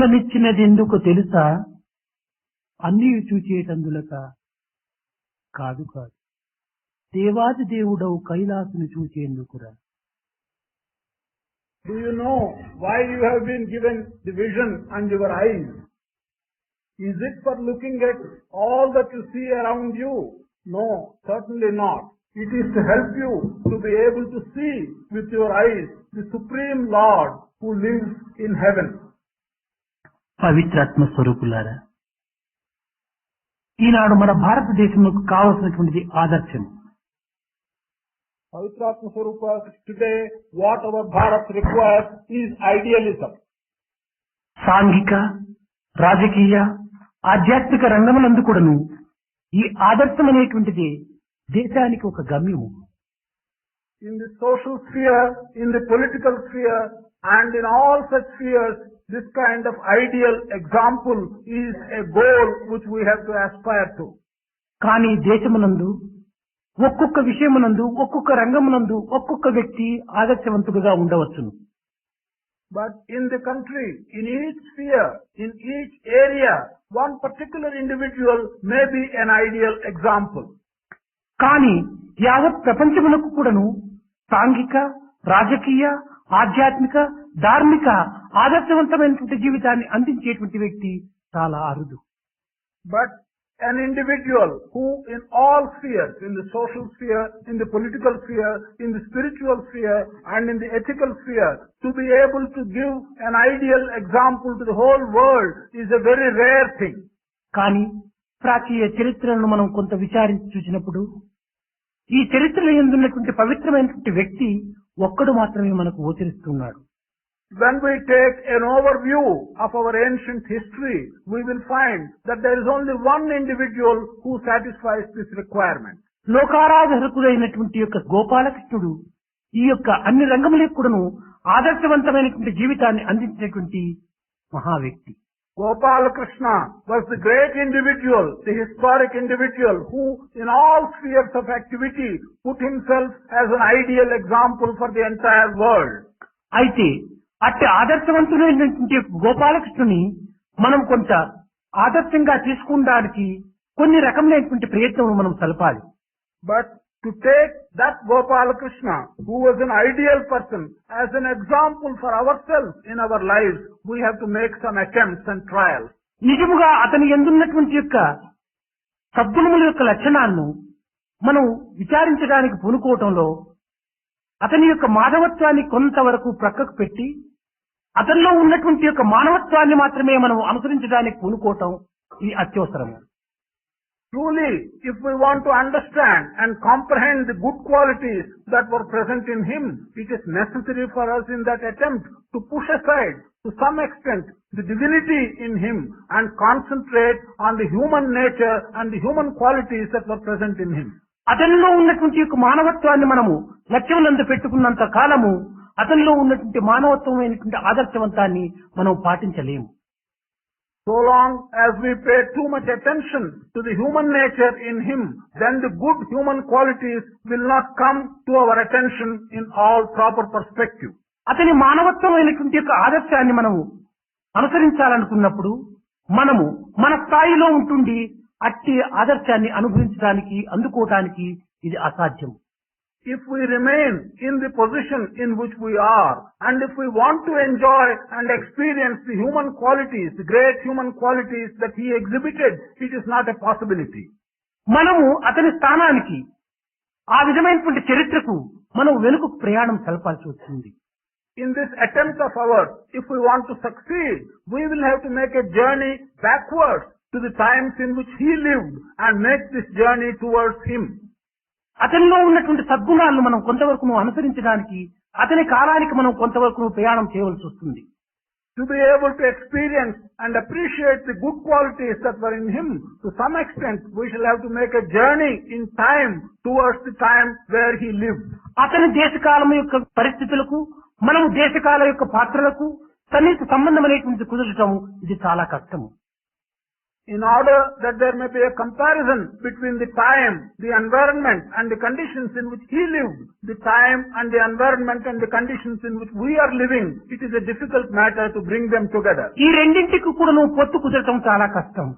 జన్మలనిచ్చినది ఎందుకు తెలుసా? అన్నీ చూచేటందులక కాదు కాదు, దేవాది దేవుడవు కైలాసును చూచేందుకురా. Do you know why you have been given the vision and your eyes? Is it for looking at all that you see around you? No, certainly not. It is to help you to be able to see with your eyes the Supreme Lord who lives in heaven. పవిత్రాత్మ స్వరూపులారా, ఈనాడు మన భారతదేశంలో కావలసినటువంటిది ఆదర్శం. Pavitratma Swarupa, today what our Bharat requires is idealism. సాంఘిక, రాజకీయ, ఆధ్యాత్మిక రంగములందు కూడాను ఈ ఆదర్శం అనేటువంటిది దేశానికి ఒక గమ్యము. In the social sphere, in the political sphere, and in all such spheres, this kind of ideal example is a goal which we have to aspire to. కానీ దేశమునందు ఒక్కొక్క విషయమునందు, ఒక్కొక్క రంగమునందు ఒక్కొక్క వ్యక్తి ఆదర్శవంతుడుగా ఉండవచ్చును. But in the country, in each sphere, in each area, one particular individual may be an ideal example. కానీ యావత్ ప్రపంచమునకు కూడాను సాంఘిక, రాజకీయ, ఆధ్యాత్మిక, ధార్మిక ఆదర్శవంతమైనటువంటి జీవితాన్ని అందించేటువంటి వ్యక్తి చాలా అరుదు. But an individual who in all spheres, in the social sphere, in the political sphere, in the spiritual sphere, and in the ethical sphere, to be able to give an ideal example to the whole world is a very rare thing. కానీ ప్రాచీన చరిత్రలను మనం కొంత విచారించి చూసినప్పుడు ఈ చరిత్రలో ఎందున్నటువంటి పవిత్రమైనటువంటి వ్యక్తి ఒక్కడు మాత్రమే మనకు గోచరిస్తున్నాడు. When we take an overview of our ancient history, we will find that there is only one individual who satisfies this requirement. లోకారాధకుడైనటువంటి యొక్క గోపాలకృష్ణుడు ఈ యొక్క అన్ని రంగములకు కూడాను ఆదర్శవంతమైనటువంటి జీవితాన్ని అందించినటువంటి మహా వ్యక్తి. Gopala Krishna was the great individual, the historic individual who in all spheres of activity put himself as an ideal example for the entire world. అయితే అట్టి ఆదర్శవంతుడైనటువంటి గోపాలకృష్ణుని మనం కొంత ఆదర్శంగా తీసుకునడానికి కొన్ని రకమైనటువంటి ప్రయత్నం మనం సలపాలి. But to take that Gopala Krishna, who was an ideal person, as an example for ourselves in our lives, we have to make some attempts and trials. నిజముగా అతని యందున్నటువంటి యొక్క సద్గుణముల యొక్క లక్షణాలను మనం విచారించడానికి పూనుకోవటంలో అతని యొక్క మానవత్వాన్ని కొంతవరకు ప్రక్కకు పెట్టి అతనిలో ఉన్నటువంటి యొక్క మానవత్వాన్ని మాత్రమే మనం అనుసరించడానికి పూనుకోవటం ఇది అత్యవసరము. Truly, if we want to understand and comprehend the good qualities that were present in him, it is necessary for us in that attempt to push aside, to some extent, the divinity in him and concentrate on the human nature and the human qualities that were present in him. అతనిలో ఉన్నటువంటి యొక్క మానవత్వాన్ని మనము లక్ష్యమునందు పెట్టుకున్నంత కాలము అతనిలో ఉన్నటువంటి మానవత్వమైనటువంటి ఆదర్శవంతాన్ని మనం పాటించలేము. So long as we pay too much attention to the human nature in him, then the good human qualities will not come to our attention in all proper perspective. అతని మానవత్వమైనటువంటి యొక్క ఆదర్శాన్ని మనము అనుసరించాలనుకున్నప్పుడు మనము మన స్థాయిలో ఉంటుండి అట్టి ఆదర్శాన్ని అనుభవించడానికి అందుకోవడానికి ఇది అసాధ్యం. If we remain in the position in which we are, and if we want to enjoy and experience the human qualities, the great human qualities that he exhibited, it is not a possibility. మనము అతని స్థానానికి ఆ విధమైనటువంటి చరిత్రకు మనం వెనుక ప్రయాణం సలపాల్సి వస్తుంది. In this attempt of ours, if we want to succeed, we will have to make a journey backwards to the times in which he lived and make this journey towards him. అతనిలో ఉన్నటువంటి సద్గుణాలను మనం కొంతవరకు అనుసరించడానికి అతని కాలానికి మనం కొంతవరకు ప్రయాణం చేయవలసి వస్తుంది. To be able to experience and appreciate the good qualities that were in him, to some extent we shall have to make a journey in time towards the time where he lived. అతని దేశకాలం యొక్క పరిస్థితులకు మనము దేశకాల యొక్క పాత్రలకు సన్నిహిత సంబంధం అనేటువంటి కుదరటం ఇది చాలా కష్టము. in order that there may be a comparison between the time, the environment and the conditions in which he lived, the time and the environment and the conditions in which we are living, it is a difficult matter to bring them together. ఈ రెండింటికి కూడా నువ్వు పొత్తు కుదరటం చాలా కష్టం.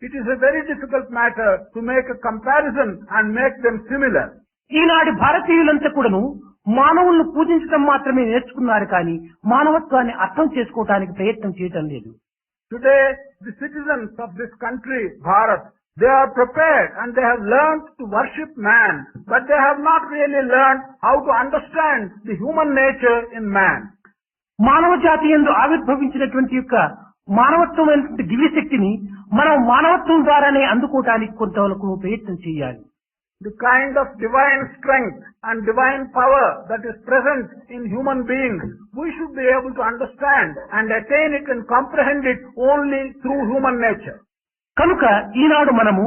It is a very difficult matter to make a comparison and make them similar. ఈనాటి భారతీయులంతా కూడాను మానవులను పూజించడం మాత్రమే నేర్చుకున్నారు కానీ మానవత్వాన్ని అర్థం చేసుకోవటానికి ప్రయత్నం చేయటం లేదు. Today, the citizens of this country, Bharat, they are prepared and they have learned to worship man, but they have not really learned how to understand the human nature in man. మానవ జాతి యందు ఆవిర్భవించినటువంటి యొక్క మానవత్వమైనటువంటి దివ్యశక్తిని మనం మానవత్వం ద్వారానే అందుకోవటానికి కొంతవరకు ప్రయత్నం చేయాలి. The kind of divine strength and divine power that is present in human beings, we should be able to understand and attain it and comprehend it only through human nature. కనుక ఈనాడు మనము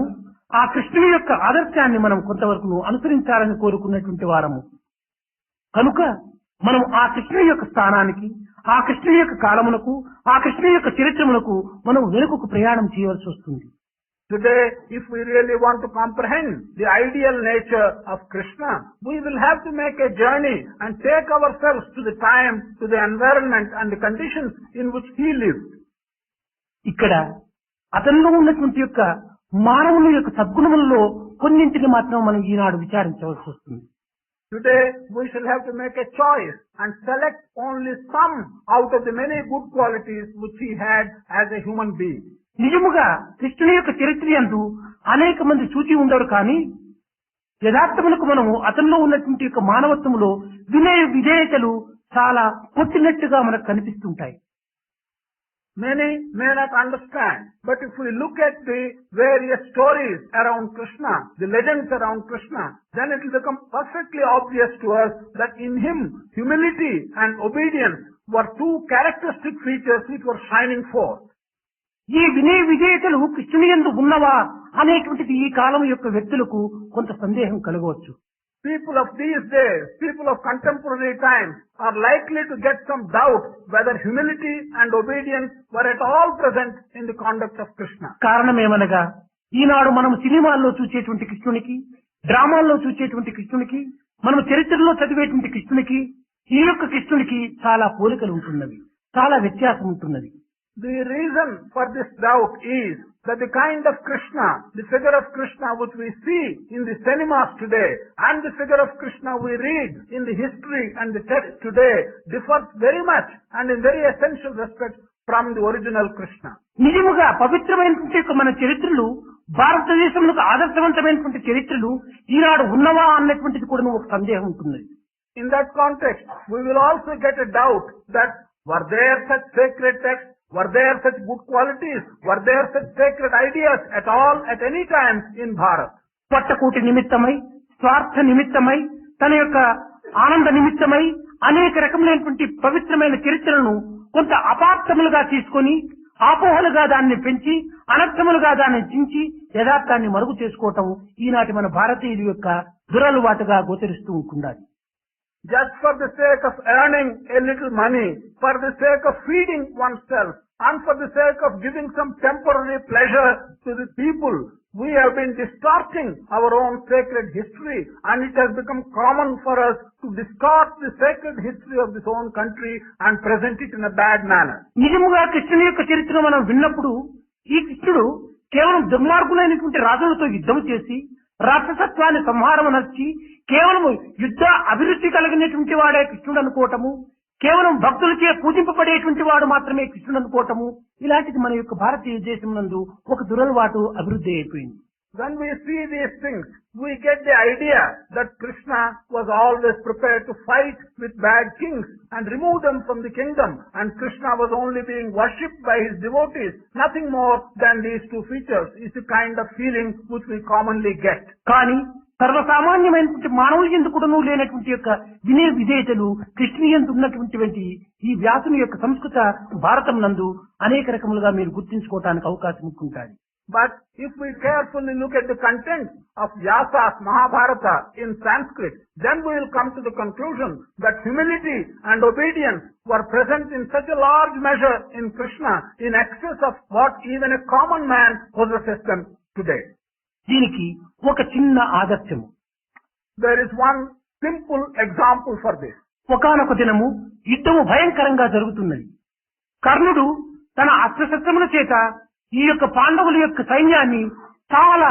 ఆ కృష్ణుని యొక్క ఆదర్శాన్ని మనం కొంతవరకు అనుసరించాలని కోరుకున్నటువంటి వారము. కనుక మనం ఆ కృష్ణుని యొక్క స్థానానికి, ఆ కృష్ణుని యొక్క కాలమునకు, ఆ కృష్ణుని యొక్క చరిత్రమునకు మనం వెనుకకు ప్రయాణం చేయవలసి వస్తుంది. Today, if we really want to comprehend the ideal nature of Krishna, we will have to make a journey and take ourselves to the time, to the environment and the conditions in which he lived. ఇక్కడ అతనిలో ఉన్నటువంటి యొక్క మానవుని యొక్క సద్గుణములలో కొన్నింటిని మాత్రం మనం ఈనాడు విచారించవలసి వస్తుంది. Today, we shall have to make a choice and select only some out of the many good qualities which he had as a human being. నిజముగా కృష్ణుని యొక్క చరిత్ర యందు అనేక మంది చూచి ఉండరు కానీ యథార్థములకు మనము అతనిలో ఉన్నటువంటి యొక్క మానవత్వములో వినయ విధేయతలు చాలా కొట్టినట్టుగా మనకు కనిపిస్తుంటాయి. Many may not understand, but if we look at the various stories around Krishna, the legends around Krishna, then it will become perfectly obvious to us that in him humility and obedience were two characteristic features which were shining forth. ఈ వినయ విధేయతలు కృష్ణుని యందు ఉన్నవా అనేటువంటిది ఈ కాలం యొక్క వ్యక్తులకు కొంత సందేహం కలగవచ్చు. People of these days, people of contemporary times are likely to get some doubt whether humility and obedience were at all present in the conduct of Krishna. కారణమేమనగా ఈనాడు మనం సినిమాల్లో చూసేటువంటి కృష్ణునికి, డ్రామాల్లో చూసేటువంటి కృష్ణునికి, మనం చరిత్రలో చదివేటువంటి కృష్ణునికి, ఈ యొక్క కృష్ణునికి చాలా పోలికలు ఉంటున్నవి, చాలా వ్యత్యాసం ఉంటున్నది. The reason for this doubt is that the kind of Krishna, the figure of Krishna which we see in the cinemas today and the figure of Krishna we read in the history and the text today differs very much and in very essential respects from the original Krishna. నిజముగా పవిత్రమైనటువంటి మన చరిత్రలు, భారతదేశంలో ఆదర్శవంతమైనటువంటి చరిత్రలు ఈనాడు ఉన్నవా అన్నటువంటిది కూడా ఒక సందేహం ఉంటుంది. In that context, we will also get a doubt that were there such sacred texts, were there such good qualities, were there such sacred ideas at all at any time in Bharat? పట్టకోటి నిమిత్తమై, స్వార్థ నిమిత్తమై, తన యొక్క ఆనంద నిమిత్తమై అనేక రకములైనటువంటి పవిత్రమైన చరిత్రలను కొంత అపార్థములుగా తీసుకొని ఆపోహలుగా దాన్ని పెంచి అనర్థములుగా దాన్ని చించి యథార్థాన్ని మరుగు చేసుకోవటం ఈనాటి మన భారతీయుల యొక్క దురలవాటుగా గోచరిస్తూ ఉంటున్నది. Just for the sake of earning a little money, for the sake of feeding oneself, and for the sake of giving some temporary pleasure to the people, we have been distorting our own sacred history, and it has become common for us to distort the sacred history of this own country and present it in a bad manner. నిజముగా కృష్ణుని యొక్క చరిత్రను మనం విన్నప్పుడు ఈ కృష్ణుడు కేవలం దుర్మార్గులైనటువంటి రాజులతో యుద్ధం చేసి రాక్షసత్వాన్ని సంహారమనర్చి కేవలం యుద్ధ అభివృద్ధి కలిగినటువంటి వాడే కృష్ణుడు అనుకోవటము, కేవలం భక్తులచే పూజింపబడేటువంటి వాడు మాత్రమే కృష్ణుడు అనుకోవటము, ఇలాంటిది మన యొక్క భారతీయ దేశం నందు ఒక దురలవాటు అభివృద్ధి అయిపోయింది. When we see these things, we get the idea that Krishna was always prepared to fight with bad kings and remove them from the kingdom, and Krishna was only being worshipped by his devotees. Nothing more than these two features is the kind of feeling which we commonly get. కానీ సర్వసామాన్యమైనటువంటి మానవుల యందు కూడాను లేనటువంటి యొక్క వినయ విధేయతలు కృష్ణుని యందు ఉన్నటువంటి ఈ వ్యాసుని యొక్క సంస్కృత భారతం నందు అనేక రకములుగా మీరు గుర్తించుకోవడానికి అవకాశం ఉంటుంది. But if we carefully look at the content of Vyasa's Mahabharata in Sanskrit, then we will come to the conclusion that humility and obedience were present in such a large measure in Krishna, in excess of what even a common man possesses them today. దీనికి ఒక చిన్న ఆదర్శము. There is one simple example for this. ఒకానొక దినము యుద్ధము భయంకరంగా జరుగుతున్నది. కర్ణుడు తన అస్త్రశస్త్రముల చేత ఈ యొక్క పాండవుల యొక్క సైన్యాన్ని చాలా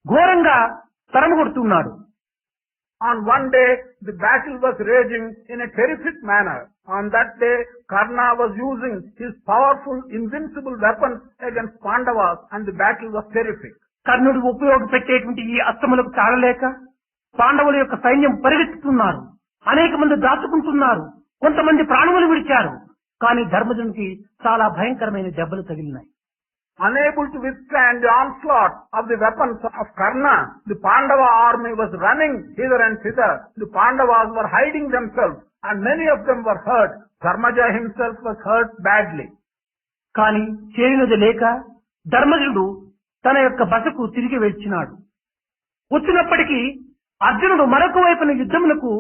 ఘోరంగా తరమగొడుతున్నాడు. On one day, the battle was raging in a terrific manner. On that day, Karna was using his powerful, invincible weapons against Pandavas, and the battle was terrific. కర్ణుడు ఉపయోగపెట్టేటువంటి ఈ అస్త్రములకు చాలలేక పాండవుల యొక్క సైన్యం పరిగెత్తుతున్నారు. అనేక మంది దాచుకుంటున్నారు. కొంతమంది ప్రాణములు విడిచారు. కానీ ధర్మజునికి చాలా భయంకరమైన దెబ్బలు తగిలినాయి. Unable to withstand the onslaught of the weapons of Karna, the Pandava army was running hither and thither. The Pandavas were hiding themselves, and many of them were hurt. Dharmaja himself was hurt badly. కానీ చేరినది లేక ధర్మజుడు తన యొక్క బసకు తిరిగి వచ్చినాడు. వచ్చినప్పటికీ అర్జునుడు మరొక వైపున యుద్ధములకు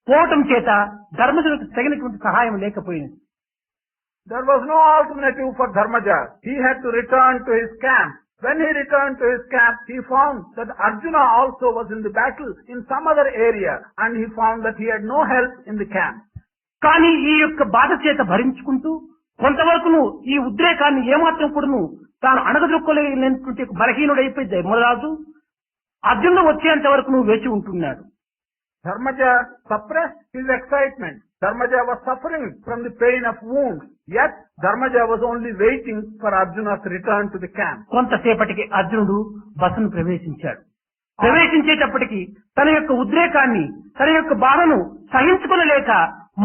పోవటం చేత ధర్మజుడికి తగినటువంటి సహాయం లేకపోయింది. There was no alternative for Dharmaja. He had to return to his camp. When he returned to his camp, he found that Arjuna also was in the battle in some other area, and he found that he had no help in the camp. కానీ ఈ యొక్క బాధ చేత భరించుకుంటూ కొంతవరకును ఈ ఉద్రేకాన్ని ఏమాత్రం కూడాను తాను అణగదొక్కలేనటువంటి బలహీనుడైపోయి ధర్మరాజు అర్జునుడు వచ్చేంత వరకు వేచి ఉంటున్నాడు. Dharmaja suppressed his excitement. Dharmaja was suffering from the pain of wounds. Yet, Dharmaja was only waiting for Arjuna's return to the camp. కొంతసేపటికి అర్జునుడు బసను ప్రవేశించాడు. ప్రవేశించేటప్పటికి తన యొక్క ఉద్రేకాన్ని, తన యొక్క బాధను సహించుకోలేక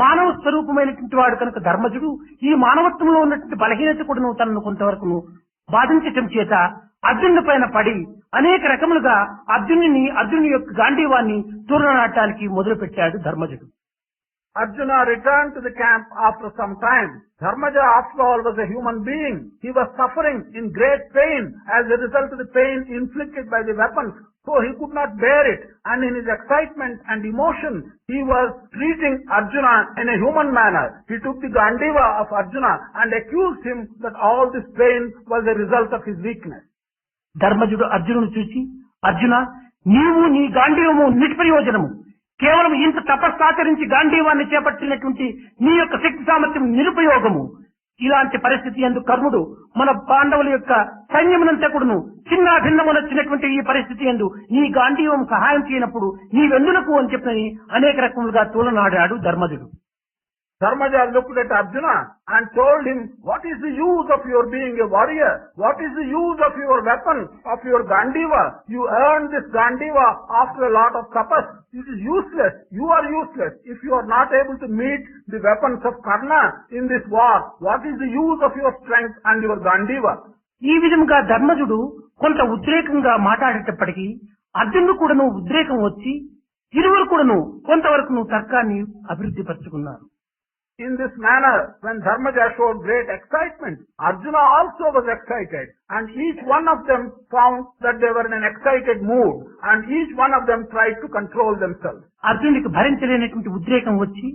మానవ స్వరూపమైనటువంటి వాడు కనుక ధర్మజుడు ఈ మానవత్వంలో ఉన్నటువంటి బలహీనత కూడా తనను కొంతవరకు బాధించటం చేత అర్జునుడి పైన పడి అనేక రకములుగా అర్జునుని యొక్క గాంధీవాన్ని తూర్ణనాటానికి మొదలు పెట్టాడు ధర్మజుడు. Arjuna returned to the camp after some time. Dharmaja, after all, was a human being. He was suffering in great pain as a result of the pain inflicted by the weapons. So he could not bear it. And in his excitement and emotion, he was treating Arjuna in a human manner. He took the Gandiva of Arjuna and accused him that all this pain was a result of his weakness. ధర్మజుడు అర్జునుడు చూసి, అర్జున, నీవు నీ గాంధీవము నిష్ప్రయోజనము. కేవలం ఇంత తపస్సాచరించి గాంధీవాన్ని చేపట్టినటువంటి నీ యొక్క శక్తి సామర్థ్యం నిరుపయోగము. ఇలాంటి పరిస్థితి యందు కర్ణుడు మన పాండవుల యొక్క సైన్యమునంతా కూడాను చిన్న భిన్నమునొచ్చినటువంటి ఈ పరిస్థితి యందు నీ గాంధీవం సహాయం చేయనప్పుడు నీవెందులకు అని చెప్పని అనేక రకములుగా తూలనాడాడు ధర్మజుడు. Dharmaja looked at Arjuna and told him, what is the use of your being a warrior? What is the use of your weapon, of your Gandiva? You earned this Gandiva after a lot of tapas. It is useless. You are useless. If you are not able to meet the weapons of Karna in this war, what is the use of your strength and your Gandiva? ఈ విధంగా ధర్మజుడు కొంత ఉద్రేకంగా మాట్లాడేటప్పటికీ అర్జునుడు కూడాను ఉద్రేకం వచ్చి ఇరువురు కూడాను కొంతవరకు తర్కాన్ని అభివృద్ధి పరుచుకున్నారు. In this manner, when Dharmaja showed great excitement, Arjuna also was excited, and each one of them found that they were in an excited mood, and each one of them tried to control themselves. అర్జునుడికి భరించలేనటువంటి ఉద్రేకం వచ్చి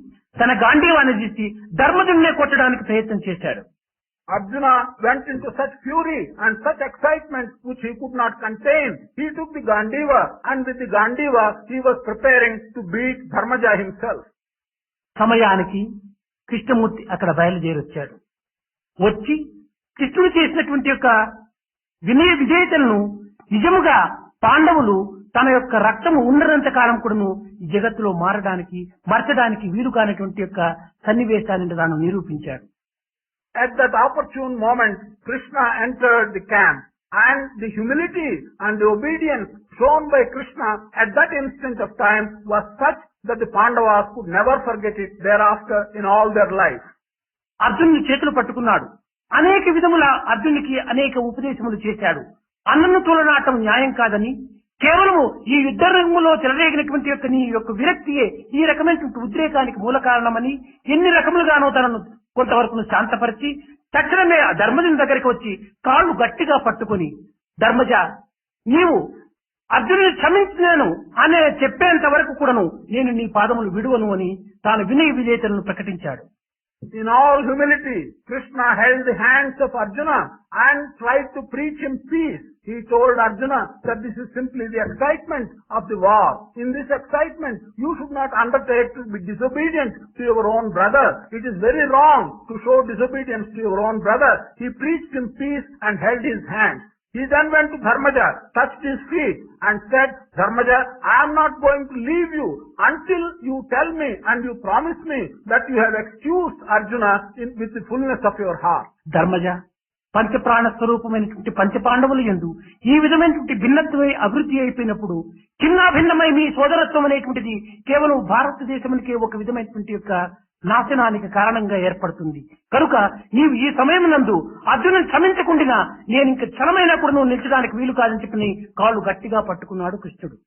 తన గాంధీవాన్ని తీసి ధర్మజుడినే కొట్టడానికి ప్రయత్నం చేశాడు. Arjuna went into such fury and such excitement which he could not contain. He took the Gandiva, and with the Gandiva he was preparing to beat Dharmaja himself. సమయానికి కృష్ణమూర్తి అక్కడ బయలుదేరొచ్చాడు. వచ్చి కృష్ణుడు చేసినటువంటి యొక్క వినయ విధేయతలను నిజముగా పాండవులు తన యొక్క రక్తము ఉండనంత కాలం కూడాను ఈ జగత్తులో మార్చడానికి వీలు కానటువంటి యొక్క సన్నివేశాన్ని తాను నిరూపించాడు. At that opportune moment, Krishna entered the camp, and the humility and the obedience shown by Krishna at that instant of time was such that the Pandavas could never forget it thereafter in all their life. అర్జునుని చేతులు పట్టుకున్నాడు. అనేక విధముల అర్జునునికి అనేక ఉపదేశములు చేశాడు. అన్నను తోలనాటం న్యాయం కాదని, కేవలము ఈ యుద్ధ రంగంలో చెలరేగినటువంటి యొక్క నీ యొక్క విరక్తియే ఈ రకమైనటువంటి ఉద్రేకానికి మూల కారణమని ఎన్ని రకములుగానో తనను కొంతవరకు శాంతపరిచి తక్షణమే ధర్మజుని దగ్గరికి వచ్చి కాళ్ళు గట్టిగా పట్టుకొని ధర్మజ, నీవు అర్జునుని క్షమించినాను అనే చెప్పేంత వరకు కూడాను నేను నీ పాదములు విడువను అని తాను వినయ విజేతలను ప్రకటించాడు. In all humility, Krishna held the hands of Arjuna and tried to preach him peace. He told Arjuna that this is simply the excitement of the war. In this excitement, you should not undertake to be disobedient to your own brother. It is very wrong to show disobedience to your own brother. He preached him peace and held his hands. He then went to Dharmaja, touched his feet and said, Dharmaja, I am not going to leave you until you tell me and you promise me that you have excused Arjuna with the fullness of your heart. Dharmaja, పంచప్రాణ స్వరూపమైనటువంటి పంచపాండవులు యందు ఈ విధమైనటువంటి భిన్నత్వమై అభివృద్ధి అయిపోయినప్పుడు చిన్నాభిన్నమై మీ సోదరత్వం అనేటువంటిది కేవలం భారతదేశమునికే ఒక విధమైనటువంటి యొక్క నాశనానికి కారణంగా ఏర్పడుతుంది. కనుక నీవు ఈ సమయం నందు అర్జునుని క్షమించకుండా నేను ఇంక క్షణమైనా కూడా నువ్వు నిలిచడానికి వీలు కాదని చెప్పి కాళ్ళు గట్టిగా పట్టుకున్నాడు కృష్ణుడు.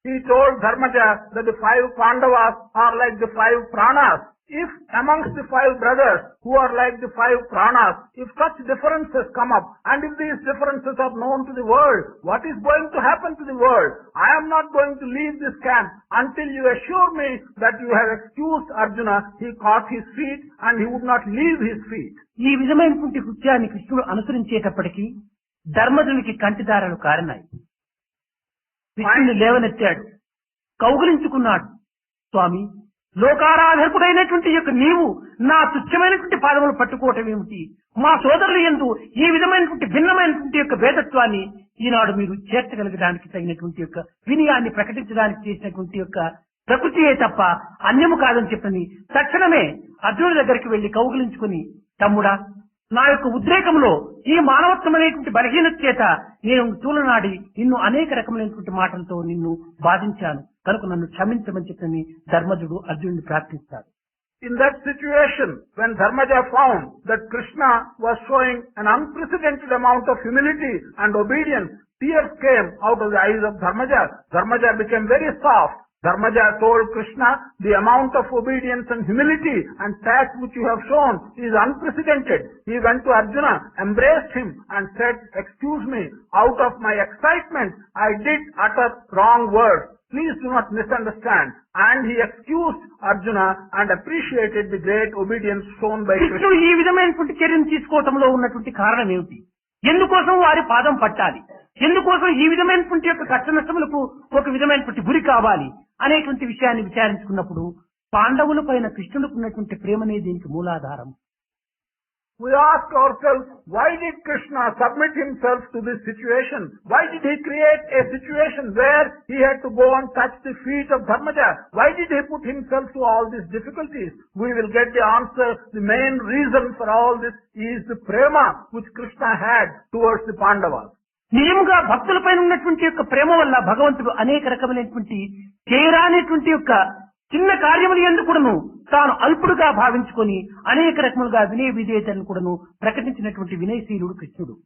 He told Dharmaja that the 5 Pandavas are like the 5 pranas. If amongst the 5 brothers who are like the 5 pranas, if such differences come up and if these differences are known to the world, what is going to happen to the world? I am not going to leave this camp until you assure me that you have excused Arjuna. He caught his feet and he would not leave his feet. ఈ విధమైనటువంటి కృత్యాన్ని కృష్ణుడు అనుసరించేటప్పటికీ ధర్మజునికి కంటిదారలు కారినాయి. కృష్ణుని లేవనెత్తాడు, కౌగిలించుకున్నాడు. స్వామి, లోకారాధకుడైనటువంటి యొక్క నీవు నా తుచ్చమైనటువంటి పాదములు పట్టుకోవటం ఏమిటి? మా సోదరులు యందు ఈ విధమైనటువంటి భిన్నమైనటువంటి యొక్క భేదత్వాన్ని ఈనాడు మీరు చేర్చగలగడానికి తగినటువంటి యొక్క వినయాన్ని ప్రకటించడానికి చేసినటువంటి యొక్క ప్రకృతియే తప్ప అన్యము కాదని చెప్పని తక్షణమే అర్జునుడి దగ్గరికి వెళ్లి కౌగిలించుకుని, తమ్ముడా, నా యొక్క ఉద్రేకంలో ఈ మానవత్వం అనేటువంటి బలహీనత చేత నేను తూలనాడి నిన్ను అనేక రకమైనటువంటి మాటలతో నిన్ను బాధించాను, కనుక నన్ను క్షమించమని చెప్పని ధర్మజుడు అర్జునుడిని ప్రార్థిస్తాడు. In that situation, when Dharmaja found that Krishna was showing an unprecedented amount of humility and obedience, tears came out of the eyes of Dharmaja. Dharmaja became very soft. Dharmaja told Krishna, the amount of obedience and humility and tact which you have shown is unprecedented. He went to Arjuna, embraced him and said, excuse me, out of my excitement I did utter wrong words. Please do not misunderstand. And he excused Arjuna and appreciated the great obedience shown by Krishna. కృష్ణుడు ఈ విధమైనటువంటి చర్యను తీసుకోవటంలో ఉన్నటువంటి కారణం ఏమిటి? ఎందుకోసం వారి పాదం పట్టాలి? ఎందుకోసం ఈ విధమైనటువంటి యొక్క కష్ట నష్టములకు ఒక విధమైనటువంటి గురి కావాలి అనేటువంటి విషయాన్ని విచారించుకున్నప్పుడు పాండవుల పైన కృష్ణుడికి ఉన్నటువంటి ప్రేమనే దీనికి మూలాధారం. We ask ourselves, why did Krishna submit himself to this situation? Why did he create a situation where he had to go and touch the feet of Dharmaja? Why did he put himself to all these difficulties? We will get the answer. The main reason for all this is the prema which Krishna had towards the Pandavas. నిజముగా భక్తులపైన ఉన్నటువంటి యొక్క ప్రేమ వల్ల భగవంతుడు అనేక రకమైనటువంటి చేయరానేటువంటి యొక్క చిన్న కార్యములు యందు కూడాను తాను అల్పుడుగా భావించుకొని అనేక రకములుగా వినయ విధేయతలను కూడాను ప్రకటించినటువంటి వినయశీలుడు కృష్ణుడు.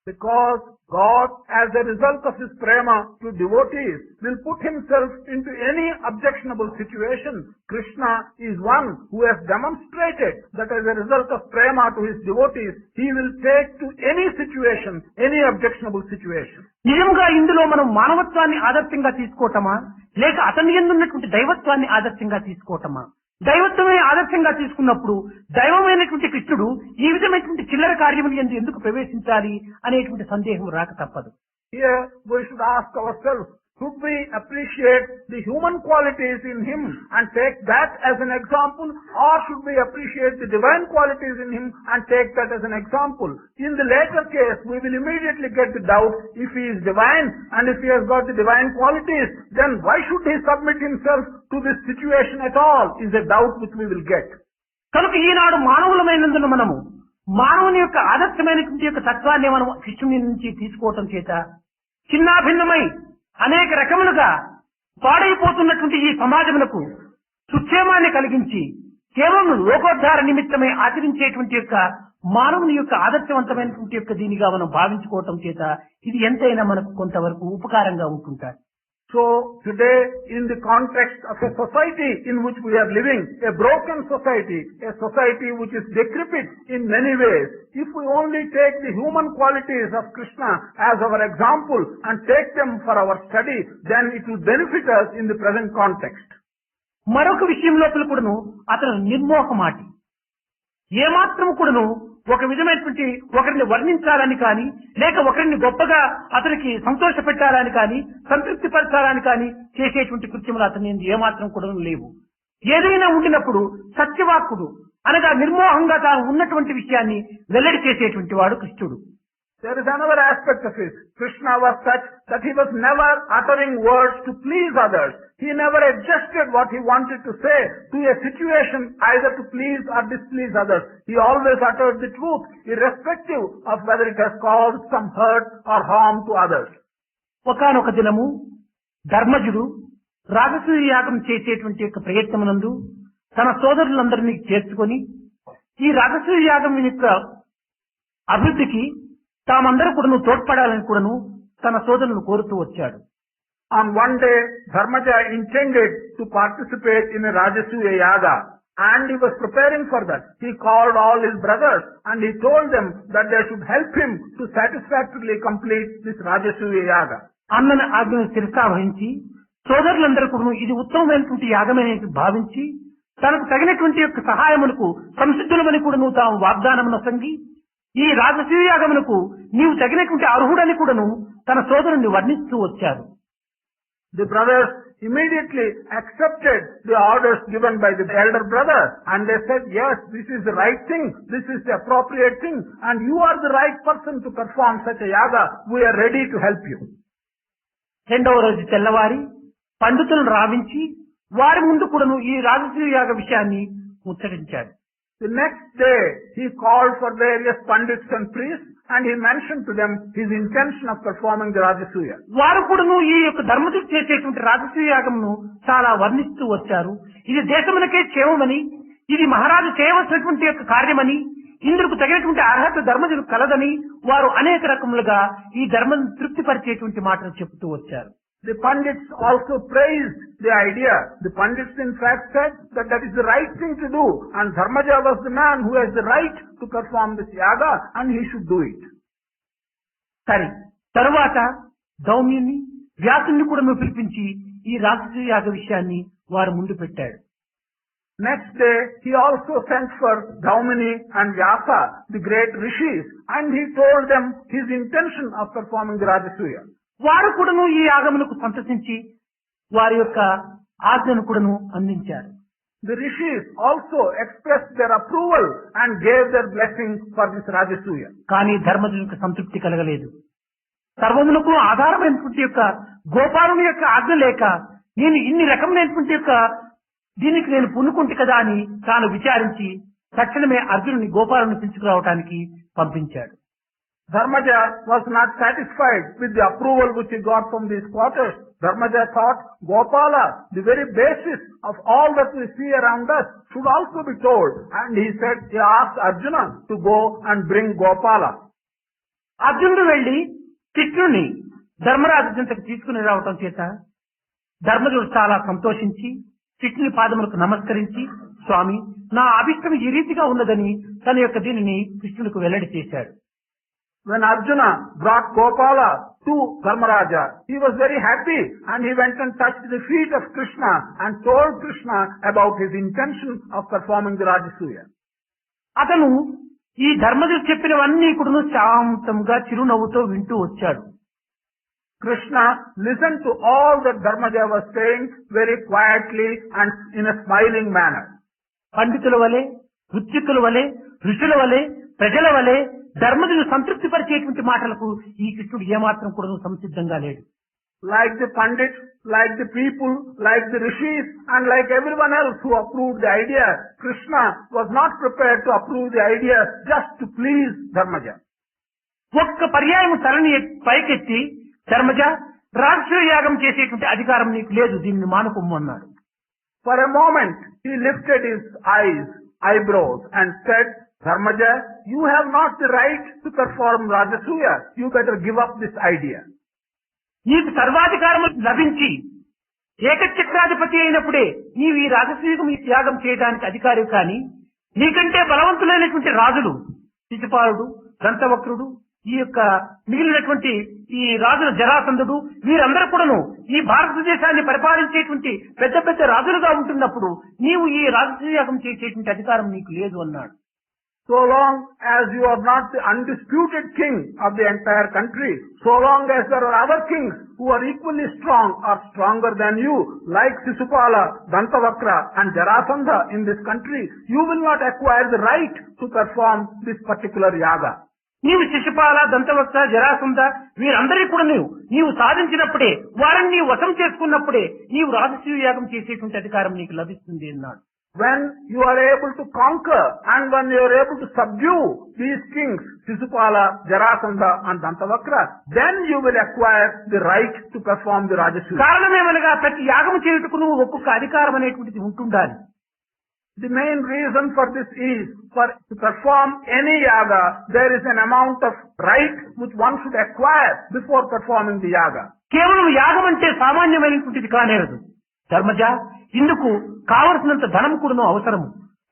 Because God, as a result of his prema to devotees, will put himself into any objectionable situation. Krishna is one who has demonstrated that as a result of prema to his devotees, he will take to any situation, any objectionable situation. నిజంగా ఇందులో మనం మానవత్వాన్ని ఆదర్శంగా తీసుకోవటమా, లేక అతని యందు ఉన్నటువంటి దైవత్వాన్ని ఆదర్శంగా తీసుకోవటమా? దైవత్వమే ఆదర్శంగా తీసుకున్నప్పుడు దైవమైనటువంటి కృష్ణుడు ఈ విధమైనటువంటి చిల్లర కార్యములు యందు ఎందుకు ప్రవేశించాలి అనేటువంటి సందేహం రాక తప్పదు. Here we should ask ourselves, should we appreciate the human qualities in him and take that as an example, or should we appreciate the divine qualities in him and take that as an example? In the latter case, we will immediately get the doubt, if he is divine and if he has got the divine qualities, then why should he submit himself to this situation at all, is a doubt which we will get. కనుక ఈనాడు మానవులమైనందున మనము మానవుని యొక్క ఆదర్శమైనటువంటి యొక్క తత్వాన్ని మనం కృష్ణుని నుంచి తీసుకోవటం చేత చిన్నాభిన్నమై అనేక రకములుగా పాడైపోతున్నటువంటి ఈ సమాజములకు సుక్షేమాన్ని కలిగించి కేవలం లోకోద్ధార నిమిత్తమై ఆచరించేటువంటి యొక్క మానవుని యొక్క ఆదర్శవంతమైనటువంటి యొక్క దీనిగా మనం భావించుకోవటం చేత ఇది ఎంతైనా మనకు కొంతవరకు ఉపకారంగా ఉంటుంటారు. So today, in the context of a society in which we are living, a broken society, a society which is decrepit in many ways, if we only take the human qualities of Krishna as our example and take them for our study, then it will benefit us in the present context. మరొక విషయం లోపల కూడాను అతను నిర్మోహమాటి, ఏమాత్రం కూడాను ఒక విధమైనటువంటి ఒకరిని వర్ణించాలని కానీ, లేక ఒకరిని గొప్పగా అతనికి సంతోష పెట్టాలని కానీ, సంతృప్తి పరచాలని కానీ చేసేటువంటి కృత్యములు అతని ఏమాత్రం కూడా లేవు. ఏదైనా ఉండినప్పుడు సత్యవాక్కుడు అనగా నిర్మోహంగా తాను ఉన్నటువంటి విషయాన్ని వెల్లడి చేసేటువంటి వాడు కృష్ణుడు. There is another aspect of it. Krishna was such that he was never uttering words to please others. He never adjusted what he wanted to say to a situation either to please or displease others. He always uttered the truth, irrespective of whether it has caused some hurt or harm to others. ఒకానొక దినము ధర్మజుడు రాజసూయ యాగం చేసేటువంటి యొక్క ప్రయత్నమునందు తన సోదరులందరినీ చేర్చుకొని ఈ రాజసూయ యాగం యొక్క అభివృద్ధికి తామందరూ కూడాను తోడ్పడాలని కూడాను తన సోదరులను కోరుతూ వచ్చాడు. On one day, Dharmaja intended to participate in a Rajasuya Yaga, and he was preparing for that. He called all his brothers and he told them that they should help him to satisfactorily complete this Rajasuya Yaga. అన్నని ఆజ్ఞను శిరసావహించి సోదరులందరూ కూడాను ఇది ఉత్తమమైనటువంటి యాగమని భావించి తనకు తగినటువంటి యొక్క సహాయములకు సంసిద్ధులమని కూడాను తాము వాగ్దానమును సంగి ఈ రాజసూయ యాగమునకు నీవు తగినటువంటి అర్హుడని కూడాను తన సోదరుని వర్ణిస్తూ వచ్చారు. The brothers immediately accepted the orders given by the elder brother, and they said, yes, this is the right thing, this is the appropriate thing, and you are the right person to perform such a yaga. We are ready to help you. రెండవ రోజు తెల్లవారి పండితులను రావించి వారి ముందు కూడాను ఈ రాజసూయ యాగ విషయాన్ని ముచ్చటించాడు. The next day, he called for various pandits and priests, and he mentioned to them his intention of performing the Rajasuya. వారు కూడాను ఈ యొక్క ధర్మజుడు చేసేటువంటి రాజసూయ యాగమును చాలా వర్ణిస్తూ వచ్చారు. ఇది దేశమునకే క్షేమమని, ఇది మహారాజు చేయవలసినటువంటి యొక్క కార్యమని, ఇందుకు తగినటువంటి అర్హత ధర్మజుడు కలదని వారు అనేక రకములుగా ఈ ధర్మం తృప్తిపరిచేటువంటి మాటలు చెబుతూ వచ్చారు. The Pandits also praised the idea. The Pandits in fact said that that is the right thing to do, and Dharmaja was the man who has the right to perform this yaga and he should do it. సరే, తరువాత దౌమ్యుని వ్యాసుని కూడా పిలిపించి ఈ రాజసూయ యాగ విషయాన్ని వారు ముందు పెట్టాడు. Next day, he also sent for Dhaumini and Vyasa, the great rishis, and he told them his intention of performing the Rajasuya. వారు కూడాను ఈ యాగమునకు సంతసించి వారి యొక్క ఆజ్ఞను కూడాను అందించారు. The rishis also expressed their approval and gave their blessing for this Rajasuya. కానీ ధర్మజునికి సంతృప్తి కలగలేదు. సర్వమునకు ఆధారమైనటువంటి యొక్క గోపాలుని యొక్క ఆజ్ఞ లేక నేను ఇన్ని రకమైనటువంటి యొక్క దీనికి నేను పూనుకుంటే కదా అని తాను విచారించి తక్షణమే అర్జునుని గోపాలను తీసుకురావటానికి పంపించాడు. Dharmaja was not satisfied with the approval which he got from these quarters. Dharmaja thought Gopala, the very basis of all that we see around us, should also be told. And he asked Arjuna to go and bring Gopala. అర్జునుడు వెళ్లి కృష్ణుని ధర్మరాజు చెంతకు తీసుకుని రావటం చేత ధర్మజుడు చాలా సంతోషించి కృష్ణుని పాదములకు నమస్కరించి, స్వామి నా అభిష్టం ఈ రీతిగా ఉన్నదని తన యొక్క దీనిని కృష్ణునికి వెల్లడి చేశాడు. When Arjuna brought Gopala to Dharmaraja, he was very happy and he went and touched the feet of Krishna and told Krishna about his intention of performing the Rajasuya. అతను ఈ ధర్మజుడు చెప్పినవన్నీ కూడా శాంతంగా చిరునవ్వుతో వింటూ వచ్చాడు. Krishna listened to all that Dharmaja was saying very quietly and in a smiling manner. పండితుల వలె, ఋత్వికుల వలె, ఋషుల వలె, ప్రజల వలె ధర్మజుడు సంతృప్తి పరిచేటువంటి మాటలకు ఈ కృష్ణుడు ఏమాత్రం కూడా సంసిద్ధంగా లేడు. Like the Pandits, like the people, like the rishis, and like everyone else who approved the idea, Krishna was not prepared to approve the idea just to please Dharmaja. ఒక్క పర్యాయం తలని పైకెత్తి ధర్మజ రాజసూయ యాగం చేసేటువంటి అధికారం నీకు లేదు, దీన్ని మానుకోము అన్నాడు. For a moment, he lifted his eyebrows and said, Dharmaja, you have not the right to perform Rajasuya. You better give up this idea. నీకు సర్వాధికారము లభించి ఏకచక్రాధిపతి అయినప్పుడే నీవు ఈ రాజసూయకం త్యాగం చేయడానికి అధికారి కానీ నీకంటే బలవంతులైనటువంటి రాజులు శిశుపాలుడు, దంతవక్రుడు, ఈ యొక్క మిగిలినటువంటి ఈ రాజుల జరాసంధుడు వీరందరూ కూడాను ఈ భారతదేశాన్ని పరిపాలించేటువంటి పెద్ద పెద్ద రాజులుగా ఉంటున్నప్పుడు నీవు ఈ రాజసూయాగం చేసేటువంటి అధికారం నీకు లేదు అన్నాడు. So long as you are not the undisputed king of the entire country, so long as there are other kings who are equally strong or stronger than you, like Sisupala, Dantavakra and Jarasandha in this country, you will not acquire the right to perform this particular yaga. నీవు శిశుపాల, దంతవక్ర, జరాసంధ వీరందరినీ కూడా నీవు సాధించినప్పుడే వారిని నీవు వశం చేసుకున్నప్పుడే నీవు రాజసూయ యాగం చేసేటువంటి అధికారం నీకు లభిస్తుంది అన్నాడు. When you are able to conquer and when you are able to subdue these kings, Sisupala, Jarasandha and Dantavakra, then you will acquire the right to perform the Rajasuya. కారణమేమనగా ప్రతి యాగం చేయుటకు నువ్వు ఒక్కొక్క అధికారం అనేటువంటిది ఉంటుండాలి. The main reason for this is, for to perform any yaga, there is an amount of right which one should acquire before performing the yaga. కేవలం యాగం అంటే సామాన్యమైనటువంటిది కానేరదు. ధర్మజ, ఇందుకు కావలసినంత ధనం కూడాను అవసరము,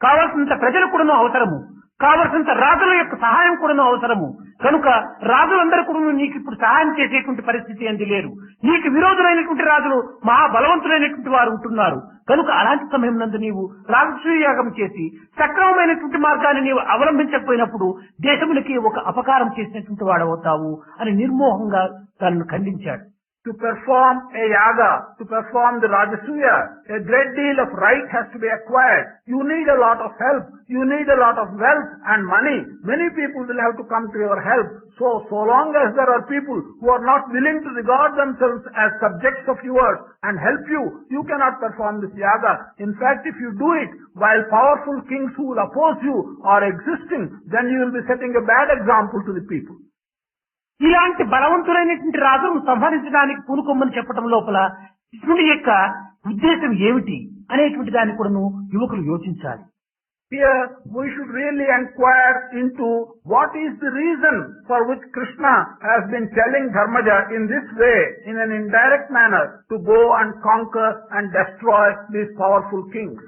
కావలసినంత ప్రజలు కూడాను అవసరము, కావలసినంత రాజుల యొక్క సహాయం కూడాను అవసరము. కనుక రాజులందరూ కూడా నీకు ఇప్పుడు సహాయం చేసేటువంటి పరిస్థితి అంది లేరు. నీకు విరోధులైనటువంటి రాజులు మహాబలవంతులైనటువంటి వారు ఉంటున్నారు. కనుక అలాంటి సమయం నందు నీవు రాజసూయ యాగం చేసి సక్రమమైనటువంటి మార్గాన్ని నీవు అవలంబించకపోయినప్పుడు దేశములకి ఒక అపకారం చేసినటువంటి వాడవుతావు అని నిర్మోహంగా తనను ఖండించాడు. To perform a yaga, to perform the Rajasuya, a great deal of right has to be acquired. You need a lot of help. You need a lot of wealth and money. Many people will have to come to your help. So long as there are people who are not willing to regard themselves as subjects of yours and help you, you cannot perform this yaga. In fact, if you do it while powerful kings who will oppose you are existing, then you will be setting a bad example to the people. ఇలాంటి బలవంతులైనటువంటి రాజును సంహరించడానికి పూనుకోమని చెప్పడం లోపల కృష్ణుడి యొక్క ఉద్దేశం ఏమిటి అనేటువంటి దాన్ని కూడా యువకులు యోచించాలి. Here we should really inquire into what is the reason for which Krishna has been telling Dharmaja in this way, in an indirect manner, to go and conquer and destroy these powerful kings.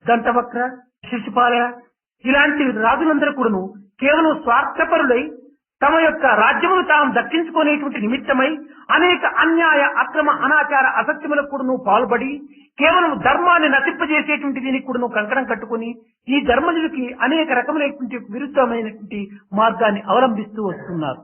దంతవక్ర, Shishupala ఇలాంటి రాజులందరూ కూడాను కేవలం స్వార్థపరులై తమ యొక్క రాజ్యమును తాము దక్కించుకునేటువంటి నిమిత్తమై అనేక అన్యాయ, అక్రమ, అనాచార, అసత్యములకు కూడాను పాల్పడి కేవలం ధర్మాన్ని నశింపజేసేటువంటి దీనికి కూడాను కంకణం కట్టుకుని ఈ ధర్మజులకి అనేక రకములైనటువంటి విరుద్ధమైనటువంటి మార్గాన్ని అవలంబిస్తూ వస్తున్నారు.